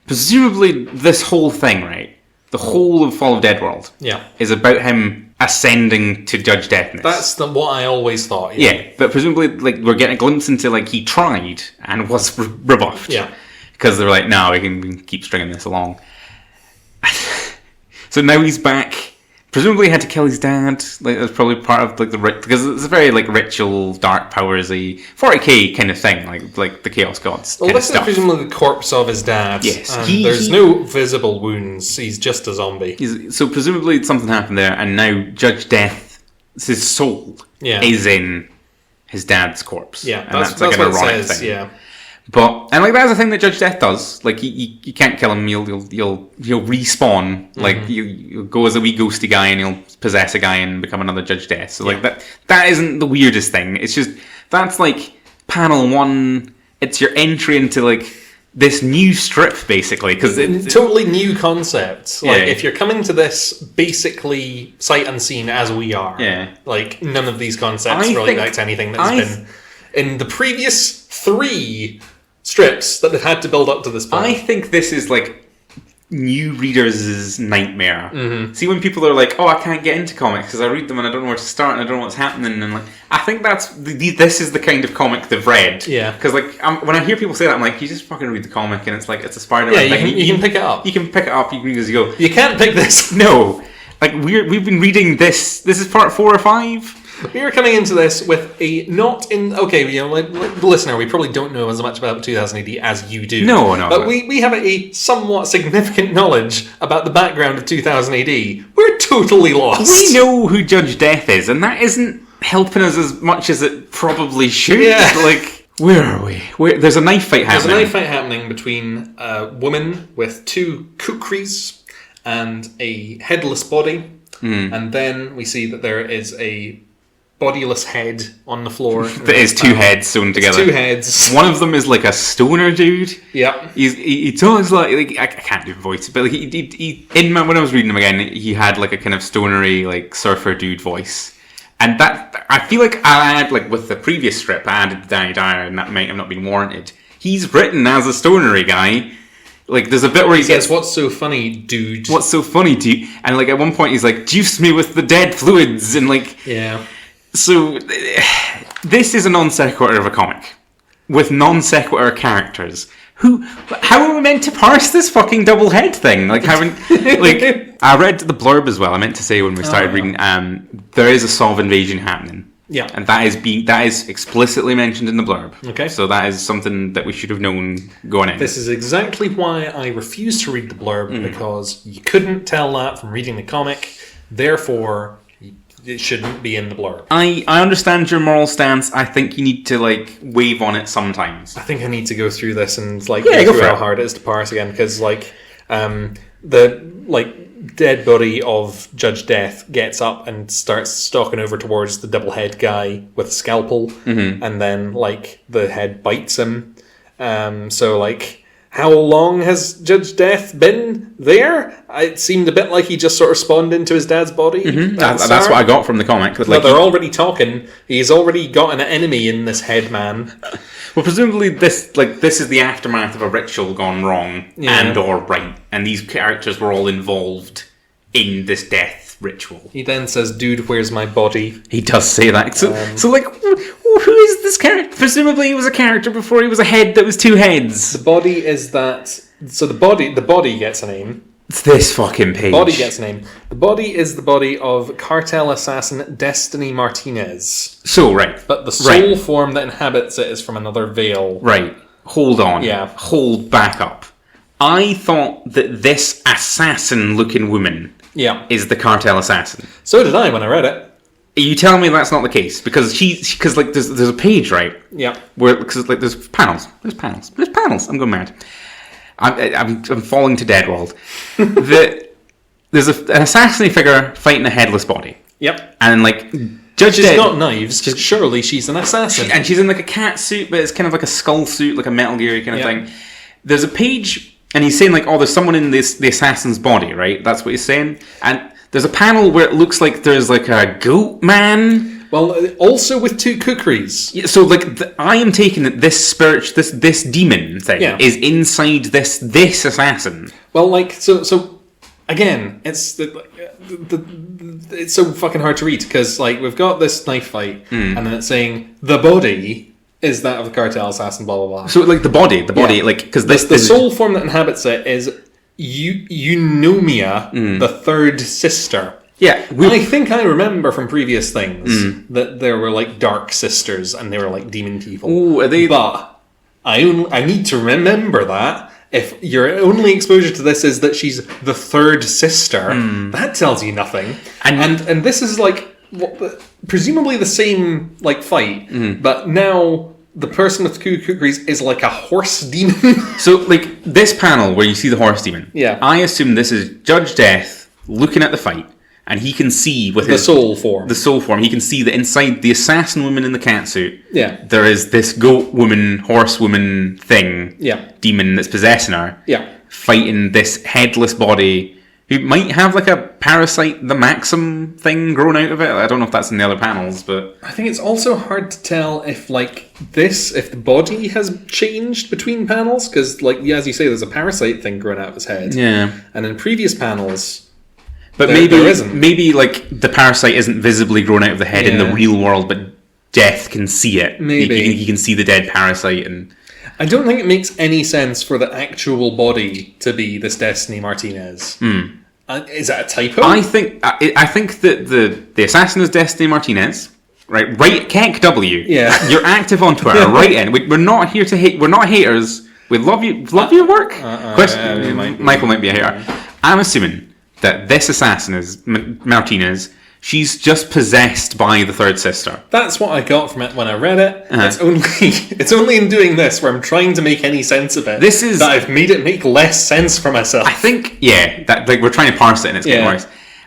Presumably, this whole thing, right? The whole of Fall of Dead World, is about him ascending to Judge Deathness. That's what I always thought. Yeah, but presumably, like we're getting a glimpse into like he tried and was rebuffed. Yeah, because they're like, no, we can keep stringing this along. So now he's back. Presumably he had to kill his dad. Like that's probably part of like the because it's a very like ritual, dark powersy 40k kind of thing, like the Chaos Gods. Well, this is presumably the corpse of his dad. Yes, there's no visible wounds. He's just a zombie. So presumably something happened there, and now Judge Death, his soul, is in his dad's corpse. Yeah, and that's like an ironic thing. Yeah. But and like that's the thing that Judge Death does. Like you can't kill him. He'll respawn. Like you'll go as a wee ghosty guy and he'll possess a guy and become another Judge Death. So like that isn't the weirdest thing. It's just that's like panel 1. It's your entry into like this new strip, basically, because totally new concept. Like, Yeah. if you're coming to this basically sight unseen as we are, like, none of these concepts relate back to anything that's been in the previous 3 strips that they've had to build up to this point. I think this is like new readers' nightmare. See, when people are like, "Oh, I can't get into comics because I read them and I don't know where to start and I don't know what's happening," and like, I think that's this is the kind of comic they've read. Yeah. Because like when I hear people say that, I'm like, you just fucking read the comic and it's like it's a Spider-Man thing. You can pick it up. You can pick it up. You can read as you go. You can't pick this. No. Like we've been reading this. This is part 4 or 5. We were coming into this with a like the listener, we probably don't know as much about 2000 AD as you do. No. But we have a somewhat significant knowledge about the background of 2000 AD. We're totally lost. We know who Judge Death is, and that isn't helping us as much as it probably should. Yeah. Like, where are we? There's a knife fight happening. There's a knife fight happening between a woman with 2 kukris and a headless body. And then we see that there is a bodiless head on the floor. That is 2 heads sewn together. 2 heads. One of them is like a stoner dude. Yeah. He talks like I can't do voice, but like when I was reading him again, he had like a kind of stonery like surfer dude voice. And that, I feel like I had, like with the previous strip, I added Danny Dyer, and that might have not been warranted. He's written as a stonery guy. Like, there's a bit where he says, "What's so funny, dude? What's so funny, dude?" And like at one point he's like, "Juice me with the dead fluids," and like, yeah. So this is a non sequitur of a comic with non sequitur characters. How are we meant to parse this fucking double head thing? Like having, like, I read the blurb as well. I meant to say when we started reading, there is a Sov invasion happening. Yeah, and that is explicitly mentioned in the blurb. Okay, so that is something that we should have known going in. This is exactly why I refused to read the blurb, because you couldn't tell that from reading the comic. Therefore, it shouldn't be in the blurb. I understand your moral stance. I think you need to like wave on it sometimes. I think I need to go through this and like go through for how it. hard it is to parse again, because like the like dead body of Judge Death gets up and starts stalking over towards the double head guy with a scalpel, and then like the head bites him. So like, how long has Judge Death been there? It seemed a bit like he just sort of spawned into his dad's body. That's what I got from the comic. Like, they're already talking. He's already got an enemy in this head man. Well, presumably this is the aftermath of a ritual gone wrong and or right, and these characters were all involved in this death ritual. He then says, "Dude, where's my body?" He does say that. So like, who is this character? Presumably he was a character before he was a head that was 2 heads. The body is that... So the body gets a name. It's this fucking page. Body gets a name. The body is the body of cartel assassin Destiny Martinez. So, right. But the soul form that inhabits it is from another veil. Right. Hold on. Yeah. Hold back up. I thought that this assassin-looking woman is the cartel assassin. So did I when I read it. You tell me that's not the case, because like there's a page, right? Yeah. Where because like there's panels. I'm going mad. I'm falling to dead world. There's an assassin figure fighting a headless body. Yep. And like Judge She's Dead, got knives. Surely she's an assassin. And she's in like a cat suit, but it's kind of like a skull suit, like a Metal Gear kind of thing. There's a page, and he's saying like, "Oh, there's someone in the assassin's body," right? That's what he's saying. And there's a panel where it looks like there's like a goat man. Well, also with 2 kukris. Yeah, so like, I am taking that this this demon thing is inside this assassin. Well, like so again, it's it's so fucking hard to read, because like we've got this knife fight, and then it's saying the body is that of the cartel assassin, blah blah blah. So like the body, like, because the soul form that inhabits it is Eunomia, the 3rd sister. Yeah, I think I remember from previous things that there were like dark sisters and they were like demon people. Oh, are they? But I need to remember that. If your only exposure to this is that she's the 3rd sister, that tells you nothing. And this is like presumably the same like fight, but now the person with 2 kukris is like a horse demon. So like this panel where you see the horse demon, I assume this is Judge Death looking at the fight. and he can see with The soul form. The soul form. He can see that inside the assassin woman in the catsuit, there is this goat woman, horse woman thing, demon that's possessing her, fighting this headless body who might have like a parasite, the Maxim thing grown out of it. I don't know if that's in the other panels, but I think it's also hard to tell if if the body has changed between panels, because as you say, there's a parasite thing growing out of his head. Yeah. And in previous panels, but there isn't. Maybe like the parasite isn't visibly grown out of the head in the real world, but Death can see it. Maybe he can see the dead parasite, and I don't think it makes any sense for the actual body to be this Destiny Martinez. Is that a typo? I think that the assassin is Destiny Martinez. Right, Keck W. Yeah. You're active on Twitter. Right in. We're not here to hate. We're not haters. We love you. Love your work. Michael might be a hater. I'm assuming that this assassin is Martinez. She's just possessed by the third sister. That's what I got from it when I read it. It's only in doing this where I'm trying to make any sense of it that I've made it make less sense for myself. I think, that like we're trying to parse it and it's getting worse.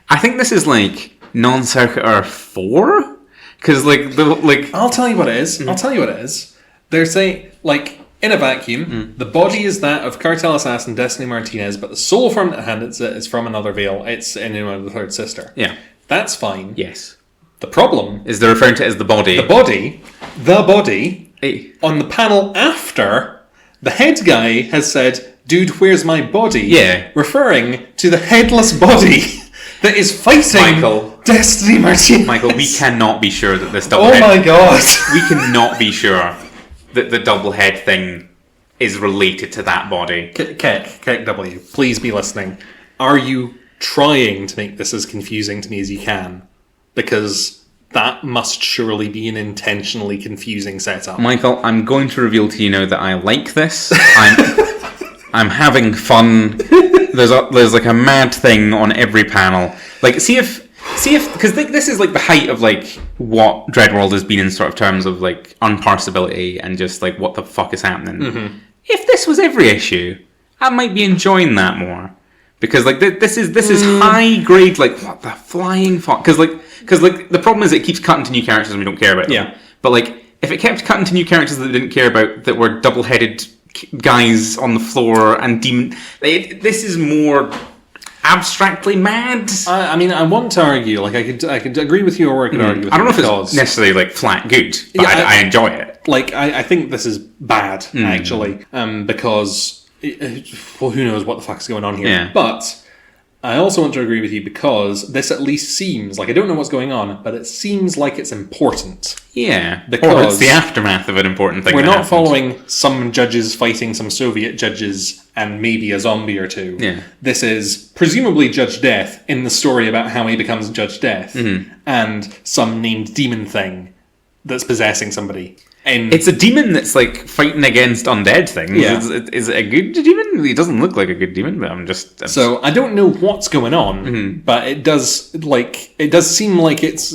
I think this is like non sequitur 4, because I'll tell you what it is. They're saying in a vacuum, the body is that of cartel assassin Destiny Martinez, but the soul form that handles it is from another veil. It's in the third sister. Yeah. That's fine. Yes. The problem is they're referring to it as the body. The body, on the panel after, the head guy has said, "Dude, where's my body?" Yeah. Referring to the headless body that is fighting Destiny Martinez. Michael, we cannot be sure that this double head... Oh my god. We cannot be sure that the double head thing is related to that body. Keck W, please be listening. Are you trying to make this as confusing to me as you can? Because that must surely be an intentionally confusing setup. Michael, I'm going to reveal to you now that I like this. I'm having fun. There's like a mad thing on every panel. See if because this is like the height of like what Dreadworld has been in sort of terms of like unparsability and just like what the fuck is happening. Mm-hmm. If this was every issue, I might be enjoying that more. Because this is high grade, what the flying fuck? Because the problem is it keeps cutting to new characters and we don't care about them. Yeah. But if it kept cutting to new characters that we didn't care about, that were double-headed guys on the floor and demon, this is more abstractly mad. I want to argue. I could agree with you, or I could argue with you. I don't know if it's necessarily flat good, but I enjoy it. I think this is bad actually, because. Well, who knows what the fuck's going on here. Yeah. But I also want to agree with you because this at least seems I don't know what's going on, but it seems like it's important. Yeah. Because or it's the aftermath of an important thing. We're not following some judges fighting some Soviet judges and maybe a zombie or two. Yeah. This is presumably Judge Death in the story about how he becomes Judge Death and some named demon thing that's possessing somebody. It's a demon that's fighting against undead things. Yeah. Is it a good demon? He doesn't look like a good demon, but I'm so I don't know what's going on, but it does seem like it's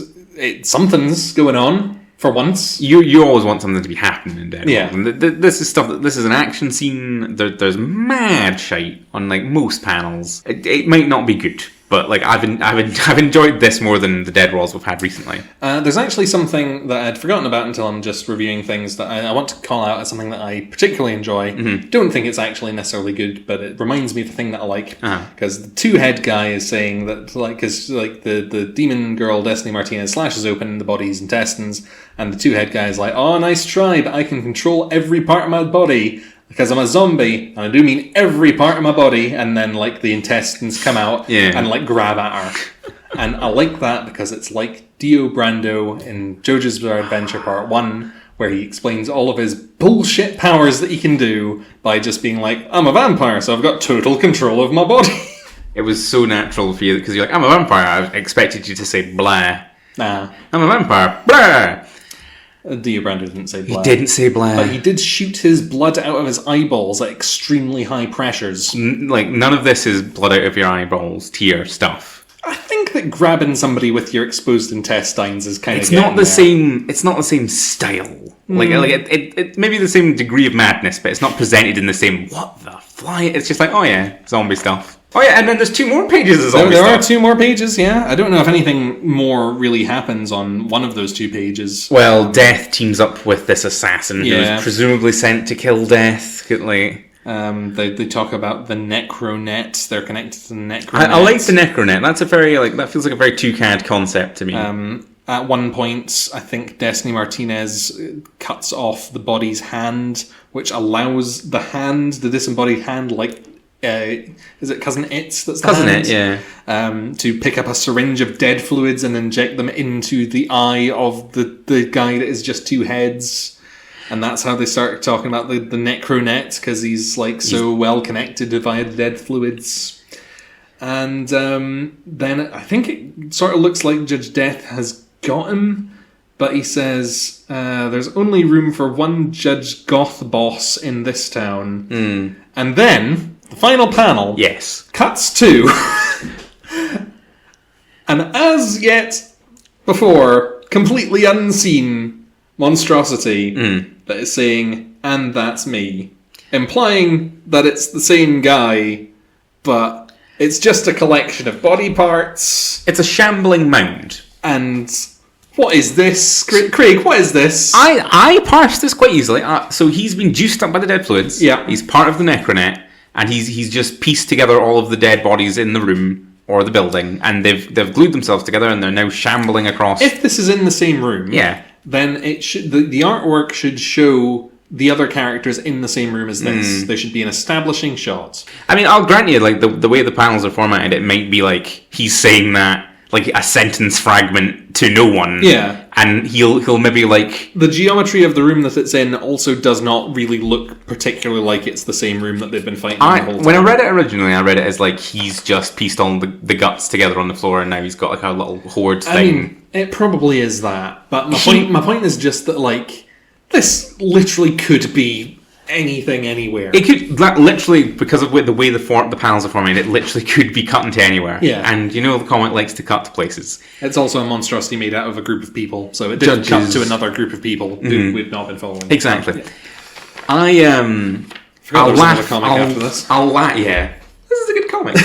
something's going on for once. You always want something to be happening in Dead Yeah. World. And this is stuff this is an action scene. There's mad shite on most panels. It might not be good. But I've enjoyed this more than the Dead Worlds we've had recently. There's actually something that I'd forgotten about until I'm just reviewing things that I want to call out as something that I particularly enjoy. Don't think it's actually necessarily good, but it reminds me of the thing that I like. Because the two-head guy is saying that because the demon girl Destiny Martinez slashes open the body's intestines, and the two-head guy is like, "Oh, nice try, but I can control every part of my body." Because I'm a zombie, and I do mean every part of my body, and then the intestines come out and grab at her. And I like that because it's like Dio Brando in JoJo's Bizarre Adventure Part 1, where he explains all of his bullshit powers that he can do by just being like, "I'm a vampire, so I've got total control of my body." It was so natural for you, because you're like, "I'm a vampire." I expected you to say blah. Nah. I'm a vampire. Blah. Dio Brando didn't say blah. He didn't say blah. But he did shoot his blood out of his eyeballs at extremely high pressures. None of this is blood out of your eyeballs tier stuff. I think that grabbing somebody with your exposed intestines is kind of It's not the same style. It may be the same degree of madness, but it's not presented in the same what the fly. It's just oh yeah, zombie stuff. Oh yeah, and then there's 2 more pages of There, zombie there stuff. are 2 more pages, yeah. I don't know if anything more really happens on one of those 2 pages. Well, Death teams up with this assassin Yeah. who's presumably sent to kill Death. They talk about the Necronet. They're connected to the Necronet. I like the Necronet. That's a very that feels like a very 2CAD concept to me. At one point, I think Destiny Martinez cuts off the body's hand, which allows the disembodied hand, is it Cousin It that's the Cousin hand? It, yeah. To pick up a syringe of dead fluids and inject them into the eye of the guy that is just 2 heads. And that's how they start talking about the Necronet, because he's so well connected via the dead fluids. And then I think it sort of looks like Judge Death has got him, but he says there's only room for 1 Judge Goth boss in this town. And then the final panel cuts to an as yet before completely unseen monstrosity that is saying, "And that's me," implying that it's the same guy, but it's just a collection of body parts. It's a shambling mound. And what is this? Craig, what is this? I parsed this quite easily. So he's been juiced up by the dead fluids. Yeah. He's part of the Necronet, and he's just pieced together all of the dead bodies in the room or the building, and they've glued themselves together, and they're now shambling across. If this is in the same room, then it should the artwork should show the other characters in the same room as this. There should be an establishing shot. I mean, I'll grant you, the way the panels are formatted, it might be he's saying that a sentence fragment to no one. Yeah. And he'll maybe the geometry of the room that it's in also does not really look particularly like it's the same room that they've been fighting the whole time. When I read it originally, I read it as he's just pieced all the guts together on the floor, and now he's got a little horde thing. I mean, it probably is that, but my point is just that this literally could be anything anywhere. It could literally, because of the way the panels are formatted, it literally could be cut into anywhere. Yeah. And the comic likes to cut to places. It's also a monstrosity made out of a group of people, so it didn't cut to another group of people who we've not been following. Exactly. Yeah. I'll laugh. Comic after this. I'll laugh. Yeah. This is a good comic.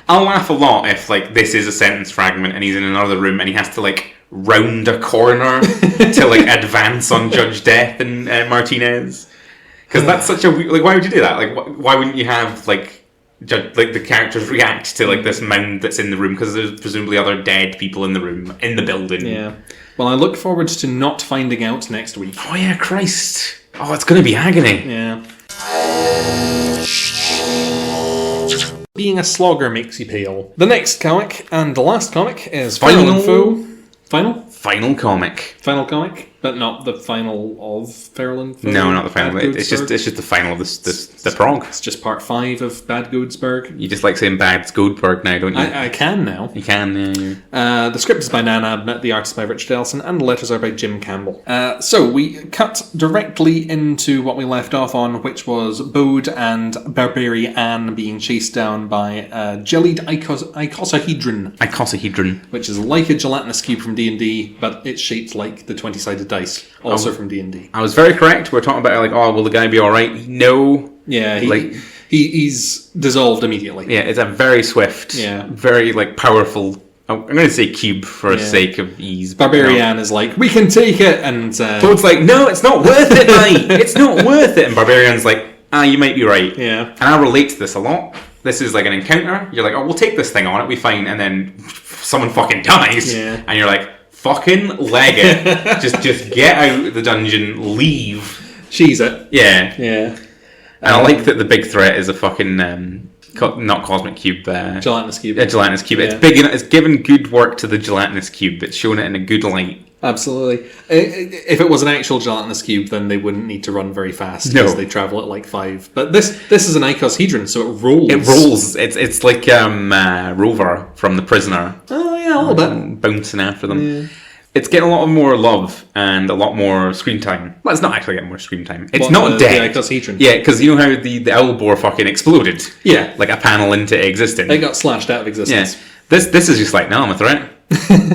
I'll laugh a lot if this is a sentence fragment and he's in another room and he has to round a corner to advance on Judge Death and Martinez. Because that's such a why would you do that? Why wouldn't you have the characters react to this mound that's in the room? Because there's presumably other dead people in the room in the building. Yeah. Well, I look forward to not finding out next week. Oh yeah, Christ! Oh, it's going to be agony. Yeah. Being a slogger makes you pale. The next comic and the last comic is Feral and Foe. Final comic. Final comic, but not the final of Feral and Foe. No, not the final. It's just the final of the Prog. It's just part 5 of Bad Godesberg. You just like saying Bad Godesberg now, don't you? I can now. You can, yeah. The script is by Nan Abnett, the art is by Richard Ellison, and the letters are by Jim Campbell. So we cut directly into what we left off on, which was Bode and Barbarian being chased down by a jellied icosahedron. Icosahedron. Which is like a gelatinous cube from D&D, but it's shaped like the 20-sided dice, also from D&D. I was very correct. We're talking about will the guy be alright? No. Yeah, he's dissolved immediately. Yeah, it's a very swift, very powerful. I'm going to say cube for the sake of ease. Barbarian is we can take it, and Toad's no, it's not worth it, mate. It's not worth it. And Barbarian's you might be right. Yeah. And I relate to this a lot. This is an encounter. You're we'll take this thing on, it'll be fine. And then someone fucking dies. Yeah. And you're fucking leg it. just get out the dungeon, leave. Cheese it. Yeah. Yeah. And I like that the big threat is a fucking not cosmic cube. Gelatinous cube. A gelatinous cube. Yeah. It's big. It's given good work to the gelatinous cube. It's shown it in a good light. Absolutely. If it was an actual gelatinous cube, then they wouldn't need to run very fast because they travel at 5. But this is an icosahedron, so it rolls. It rolls. It's like Rover from The Prisoner. Oh yeah, a little bit. Bouncing after them. Yeah. It's getting a lot more love and a lot more screen time. Well, it's not actually getting more screen time. It's not The dead. icosahedron. Yeah, because you know how the owl boar fucking exploded? Yeah. Like a panel into existence. It got slashed out of existence. Yeah. This is just no, I'm a threat.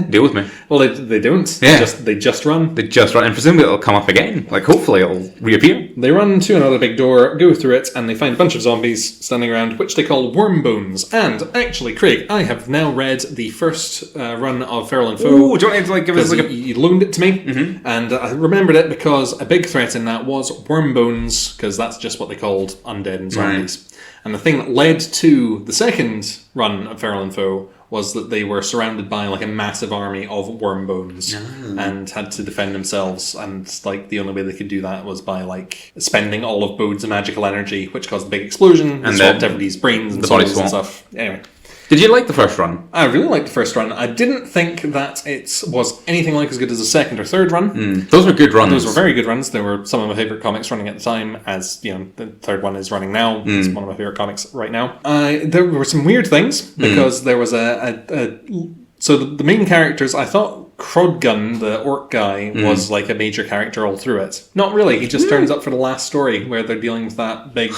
Deal with me. Well, they don't. Yeah. They just run. They just run, and presumably it'll come up again. Like, hopefully it'll reappear. They run to another big door, go through it, and they find a bunch of zombies standing around, which they call worm bones. And actually, Craig, I have now read the first run of Feral and Foe. Ooh, do you want to give us like a... You loaned it to me, and I remembered it because a big threat in that was worm bones, because that's just what they called undead and zombies. Right. And the thing that led to the second run of Feral and Foe was that they were surrounded by like a massive army of worm bones and had to defend themselves, and like the only way they could do that was by like spending all of Bode's magical energy, which caused a big explosion and swapped everybody's brains and souls and stuff. Anyway. Did you like the first run? I really liked the first run. I didn't think that it was anything like as good as the second or third run. Those were good runs. Those were very good runs. They were some of my favourite comics running at the time, as you know, the third one is running now. It's one of my favourite comics right now. There were some weird things, because there was so the main characters, I thought Crodgun, the orc guy, was like a major character all through it. Not really. He just turns up for the last story where they're dealing with that big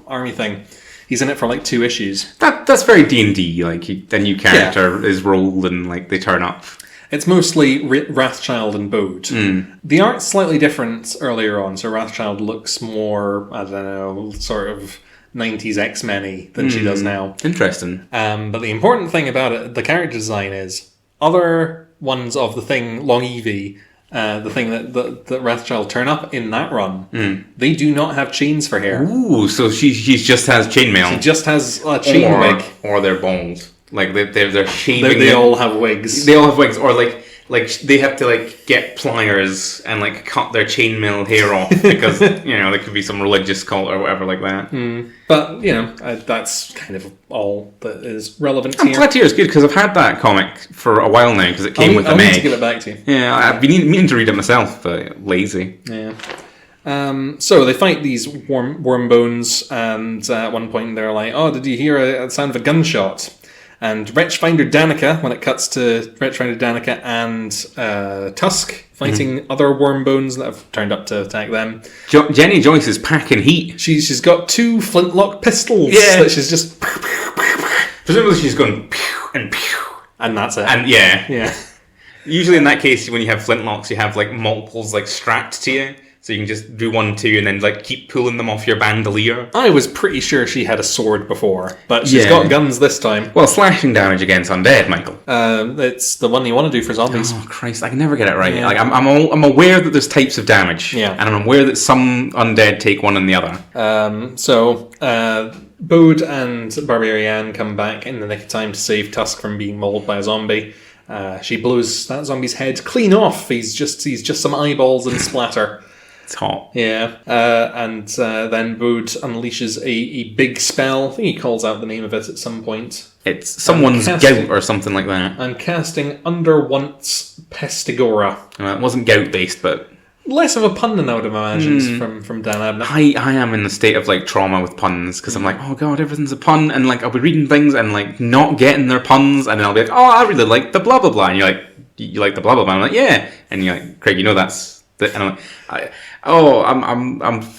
army thing. He's in it for like 2 issues. That's very D&D. Like a new character is rolled and like they turn up. It's mostly Wrathchild and Bode. The art's slightly different earlier on, so Wrathchild looks more, I don't know, sort of 90s X-Men-y than she does now. Interesting. But the important thing about it, the character design is, other ones of the thing, Long Evie, the thing that Wrathchild turn up in that run, they do not have chains for hair. Ooh, so she just has chainmail. She just has a chain wig. Or they're bald. Like they're shaving. They all have wigs. They all have wigs, or like they have to like get pliers and like cut their chainmail hair off because you know there could be some religious cult or whatever like that. But you know that's kind of all that is relevant here. I'm glad to hear it's good because I've had that comic for a while now because it came with the Meg. Meg. To give it back to you. Yeah, I've been meaning to read it myself, but lazy. Yeah. So they fight these worm bones, and at one point they're like, "Oh, did you hear a sound of a gunshot?" And Wretchfinder Danica, when it cuts to Wretchfinder Danica and Tusk fighting other worm bones that have turned up to attack them. Jenny Joyce is packing heat. She's got 2 flintlock pistols that she's just... Presumably she's going pew and pew. And that's it. And yeah. Usually in that case, when you have flintlocks, you have like multiples like strapped to you. So you can just do 1, 2, and then like keep pulling them off your bandolier. I was pretty sure she had a sword before, but she's got guns this time. Well, slashing damage against undead, Michael. It's the one you want to do for zombies. Oh Christ, I can never get it right. Yeah. Like I'm aware that there's types of damage, and I'm aware that some undead take one and the other. So Bode and Barbarian come back in the nick of time to save Tusk from being mauled by a zombie. She blows that zombie's head clean off. He's just some eyeballs and splatter. It's hot. Yeah. And then Bode unleashes a big spell. I think he calls out the name of it at some point. It's someone's gout or something like that. And casting Under Once Pestigora. Well, it wasn't gout-based, but... Less of a pun than I would have imagined from Dan Abnett. I am in the state of like trauma with puns because I'm like, oh god, everything's a pun, and like I'll be reading things and like not getting their puns, and then I'll be like, oh, I really like the blah blah blah, and you're like, you like the blah blah blah, and I'm like, yeah, and you're like, Craig, you know that's the, and I'm like,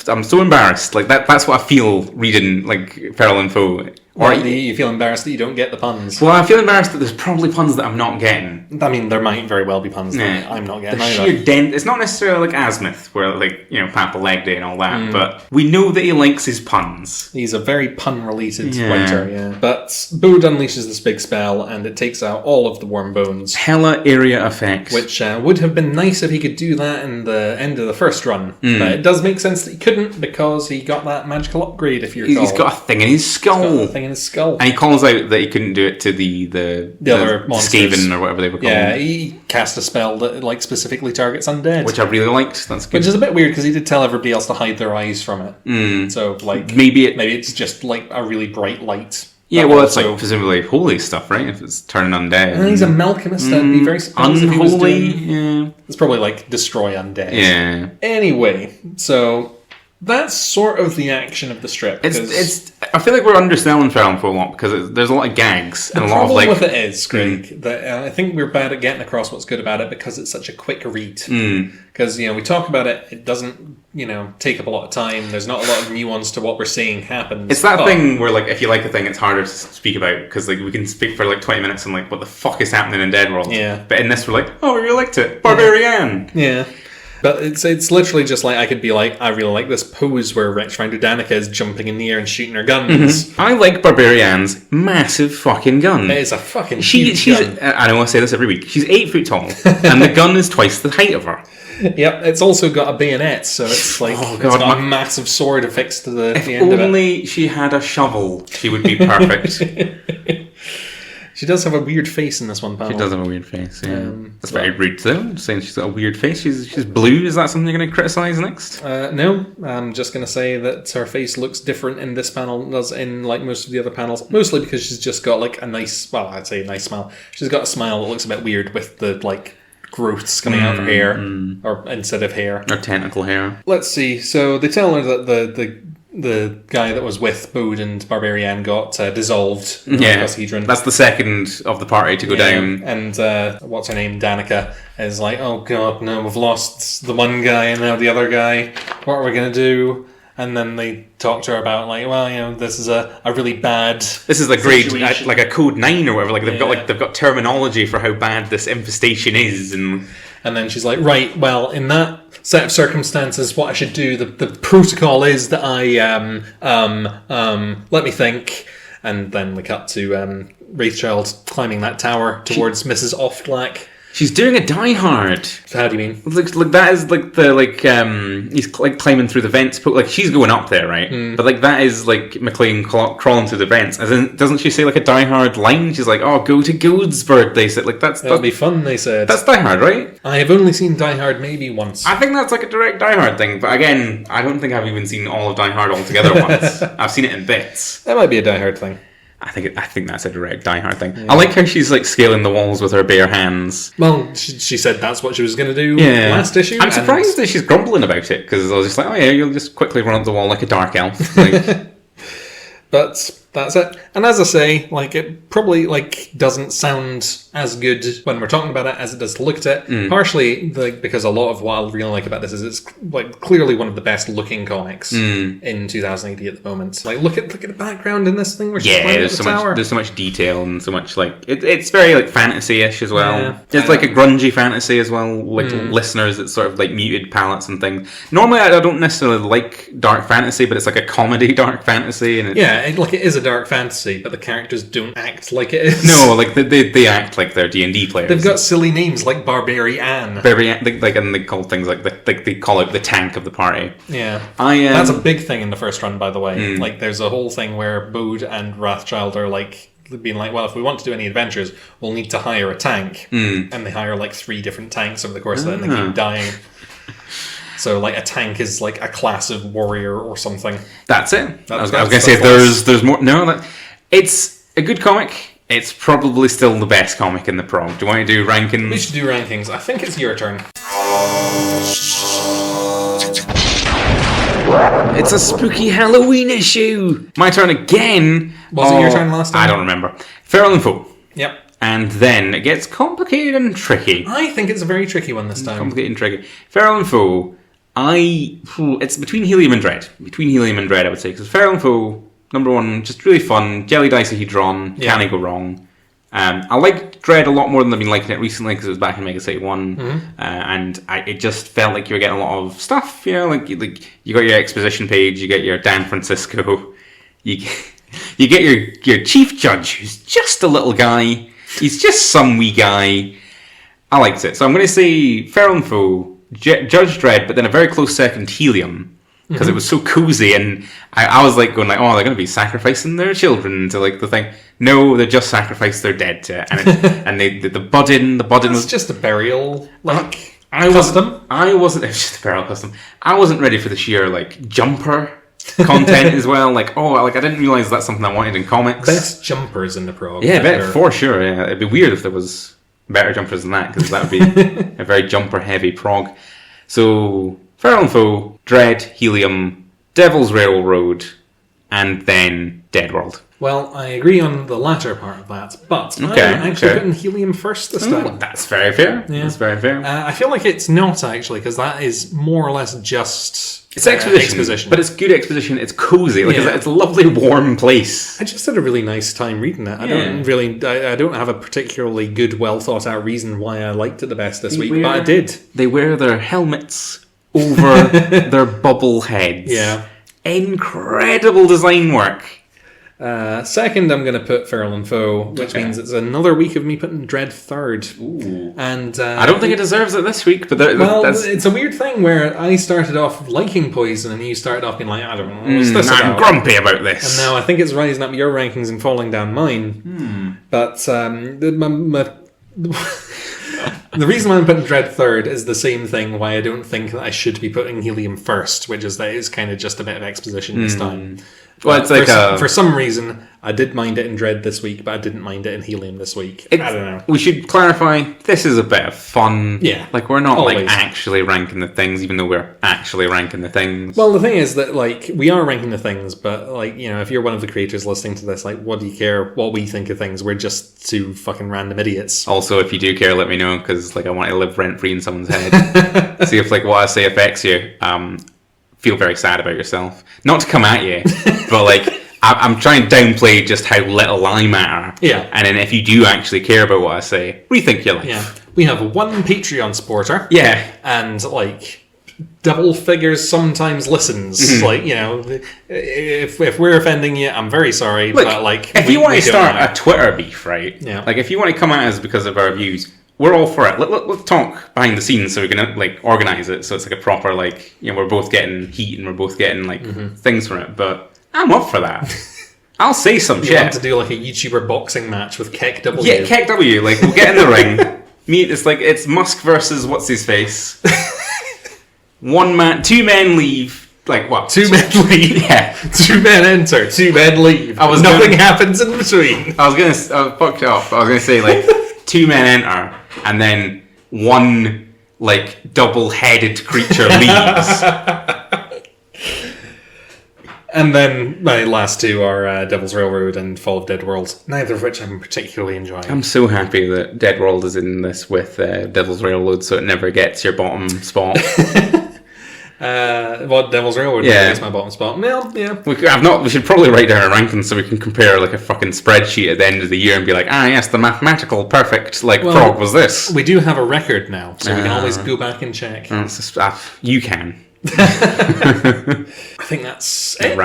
I'm so embarrassed. Like that's what I feel reading like Feral and Foe. Or you feel embarrassed that you don't get the puns. Well, I feel embarrassed that there's probably puns that I'm not getting. I mean, there might very well be puns that I'm not getting. The sheer dent. It's not necessarily like Azimuth, where like Papa Leg Day and all that, but we know that he likes his puns. He's a very pun-related writer. Yeah. But Bode unleashes this big spell, and it takes out all of the worm bones. Hella area effects. Which would have been nice if he could do that in the end of the first run. But it does make sense that he couldn't because he got that magical upgrade. If you recall, he's got a thing in his skull. In his skull. And he calls out that he couldn't do it to the other monsters. Skaven or whatever they were called. Yeah, he cast a spell that like specifically targets undead. Which I really liked. That's good. Which is a bit weird because he did tell everybody else to hide their eyes from it. So like maybe it's just like a really bright light. Yeah, well, it's like presumably holy stuff, right? If it's turning undead. And he's a Malcolmist. I'd be very surprised if he was unholy. doing... Yeah. It's probably like destroy undead. Yeah. Anyway, so That's sort of the action of the strip. It's. I feel like we're underselling Feral and Foe a lot because there's a lot of gags and a lot of The problem with it is, Greg, that I think we're bad at getting across what's good about it because it's such a quick read. Because we talk about it, it doesn't take up a lot of time. There's not a lot of nuance to what we're seeing happen. It's that thing where if you like a thing, it's harder to speak about because we can speak for 20 minutes and what the fuck is happening in Dead World. Yeah. But in this, we're we really liked it. Barbarian. Yeah. But it's literally just I could be I really like this pose where Rectfinder Danica is jumping in the air and shooting her guns. I like Barbarian's massive fucking gun. It is a fucking huge gun. I don't want to say this every week. She's 8 foot tall, and the gun is twice the height of her. Yep, it's also got a bayonet, so it's it's got a massive sword affixed to the end of it. If only she had a shovel, she would be perfect. She does have a weird face in this one panel. She does have a weird face, yeah. That's very rude, though, saying she's got a weird face. She's blue. Is that something you're going to criticise next? No, I'm just going to say that her face looks different in this panel than it does in most of the other panels. Mostly because she's just got a nice, I'd say a nice smile. She's got a smile that looks a bit weird with the growths coming out of her hair, or instead of hair. Or tentacle hair. Let's see. So they tell her that the guy that was with Bode and Barbarian got dissolved. That's the second of the party to go down. And what's her name? Danica is oh god, no, we've lost the one guy and now the other guy. What are we going to do? And then they talk to her about this is a really bad. This is grade a code 9 or whatever. They've got terminology for how bad this infestation is, and then she's right. Well, in that set of circumstances, what I should do, the protocol is that I let me think, and then we cut to Wraithchild climbing that tower towards Mrs. Oftlack. She's doing a Die Hard. How do you mean? That is he's climbing through the vents. She's going up there, right? But that is McLean crawling through the vents. As in, doesn't she say a Die Hard line? She's go to Goldsburg. They said that'll be fun. They said that's Die Hard, right? I have only seen Die Hard maybe once. I think that's a direct Die Hard thing. But again, I don't think I've even seen all of Die Hard altogether once. I've seen it in bits. That might be a Die Hard thing. I think that's a direct Die Hard thing. Yeah. I like how she's scaling the walls with her bare hands. Well, she said that's what she was going to do last issue. I'm surprised that she's grumbling about it because I was just you'll just quickly run up the wall like a dark elf. But that's it. And as I say, it probably doesn't sound as good when we're talking about it as it does to look at it. Partially because a lot of what I really like about this is it's clearly one of the best looking comics in 2080 at the moment. Look at the background in this thing where she's climbing up the tower. There's so much detail and so much it's very fantasy-ish as well. Yeah. It's a grungy fantasy as well. Listeners, it's sort of muted palettes and things. Normally I don't necessarily like dark fantasy, but it's a comedy dark fantasy, and it is a dark fantasy, but the characters don't act like it is. No, they act like they're D&D players. They've got silly names like Barbarian. And they call things they call out the tank of the party. Yeah, that's a big thing in the first run, by the way. There's a whole thing where Bode and Wrathchild are being well, if we want to do any adventures, we'll need to hire a tank, and they hire 3 different tanks over the course of it, and they keep dying. So, a tank is a class of warrior or something. That's it. I was going to say there's more. No, it's a good comic. It's probably still the best comic in the Prog. Do you want to do rankings? We should do rankings. I think it's your turn. It's a spooky Halloween issue. My turn again. Was it your turn last time? I don't remember. Feral and Foe. Yep. And then it gets complicated and tricky. I think it's a very tricky one this time. Complicated and tricky. Feral and Foe. It's between Helium and Dread. I would say. Because Feral and Foe, number one, just really fun. Jelly dicahedron. Yeah. Can't go wrong. I like Dread a lot more than I've been liking it recently because it was back in Mega City 1. And it just felt like you were getting a lot of stuff. You got your exposition page, you get your Dan Francisco, you get your chief judge, who's just a little guy. He's just some wee guy. I liked it. So I'm going to say Feral and Foe, Judge Dredd, but then a very close second, Helium, because it was so cozy, and I was going they're going to be sacrificing their children to the thing. No, they just sacrificed their dead to it, and the budding was just a burial custom. It was just a burial custom. I wasn't ready for the sheer jumper content as well. I didn't realize that's something I wanted in comics. Best jumpers in the Prog. Yeah, for sure. Yeah, it'd be weird if there was better jumpers than that, because that would be a very jumper heavy Prog. So Feral and Foe, Dread, Helium, Devil's Railroad, and then Dead World. Well, I agree on the latter part of that, but I'm actually putting Helium first this time. That's very fair. Yeah. That's very fair. I feel like it's not, actually, because that is more or less just It's exposition. But it's good exposition. It's cozy. It's a lovely, warm place. I just had a really nice time reading it. I don't have a particularly good, well thought out reason why I liked it the best this week, but I did. They wear their helmets over their bubble heads. Yeah. Incredible design work. Second, I'm going to put Feral and Foe, which means it's another week of me putting Dread third. Ooh. And I don't think it deserves it this week, but it's a weird thing where I started off liking Poison and you started off being like, I don't know, what's this I'm about? grumpy about this. And now I think it's rising up your rankings and falling down mine. But the reason why I'm putting Dread third is the same thing why I don't think that I should be putting Helium first, which is that it's kind of just a bit of exposition this time. Well, it's like for some reason, I did mind it in Dread this week, but I didn't mind it in Helium this week. I don't know. We should clarify, this is a bit of fun. Yeah. Like, we're not Always. actually ranking the things, even though we're actually ranking the things. Well, the thing is that, we are ranking the things, but, if you're one of the creators listening to this, what do you care what we think of things? We're just two fucking random idiots. Also, if you do care, let me know, because, I want to live rent-free in someone's head. See if, what I say affects you. Feel very sad about yourself. Not to come at you, but, I'm trying to downplay just how little I matter. Yeah. And then if you do actually care about what I say, rethink your life. Yeah. We have one Patreon supporter. Yeah. And, double figures sometimes listens. If we're offending you, I'm very sorry. Look, but, if you want to start a Twitter beef, right? Yeah. If you want to come at us because of our views, we're all for it. Let's talk behind the scenes so we can organise it so it's a proper we're both getting heat and we're both getting things from it. But I'm up for that. I'll say some shit. You want to do a YouTuber boxing match with Keck W? Yeah, Keck W. We'll get in the ring. It's Musk versus what's his face. Two men leave. What? Two men leave. Yeah. 2 men enter. 2 men leave. Nothing happens in between. I fucked up. I was gonna say 2 men enter and then one double-headed creature leaves. And then my last two are Devil's Railroad and Fall of Dead World, neither of which I'm particularly enjoying. I'm so happy that Dead World is in this with Devil's Railroad, so it never gets your bottom spot. Devil's Railroad gets my bottom spot. Well, yeah. We should probably write down a ranking so we can compare a fucking spreadsheet at the end of the year and be like, yes, the mathematical perfect Prog was this. We do have a record now, so we can always go back and check. You can. I think that's it.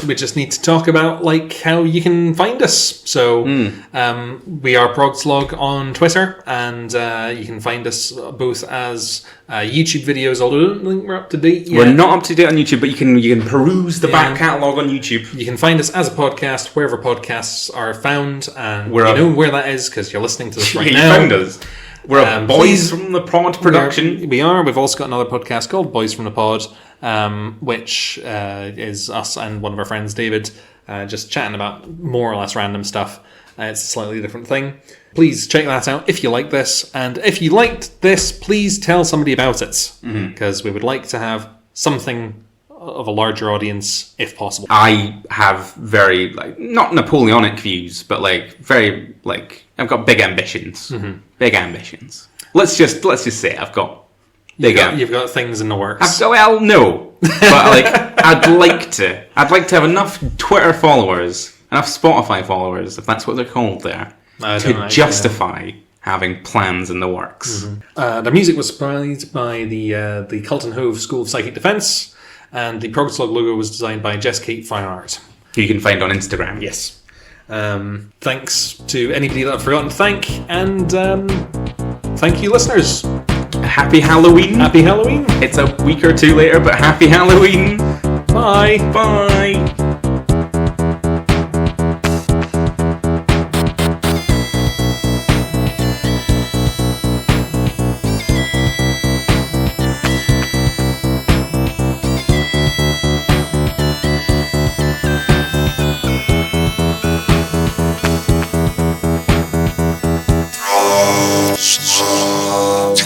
We just need to talk about how you can find us. So we are ProgSlog on Twitter, and you can find us both as YouTube videos. Although I don't think we're up to date yet. We're not up to date on YouTube, but you can peruse the back catalogue on YouTube. You can find us as a podcast wherever podcasts are found, and you know where that is because you're listening to this right now. You found us. We're Boys from the Pod production. We are. We've also got another podcast called Boys from the Pod, which is us and one of our friends, David, just chatting about more or less random stuff. It's a slightly different thing. Please check that out if you like this. And if you liked this, please tell somebody about it. Because we would like to have something of a larger audience, if possible. I have very, not Napoleonic views, but very, I've got big ambitions. Big ambitions. Let's just say I've got big ambitions. You've got things in the works. No. But, I'd like to have enough Twitter followers, enough Spotify followers, if that's what they're called there, to justify having plans in the works. The music was supplied by the Cultenhove School of Psychic Defence, and the ProgSlog logo was designed by Jess Kate Fine Art, who you can find on Instagram. Yes. Thanks to anybody that I've forgotten to thank, and thank you, listeners. Happy Halloween. Happy Halloween. It's a week or two later, but happy Halloween. Bye. Bye. Sloggers.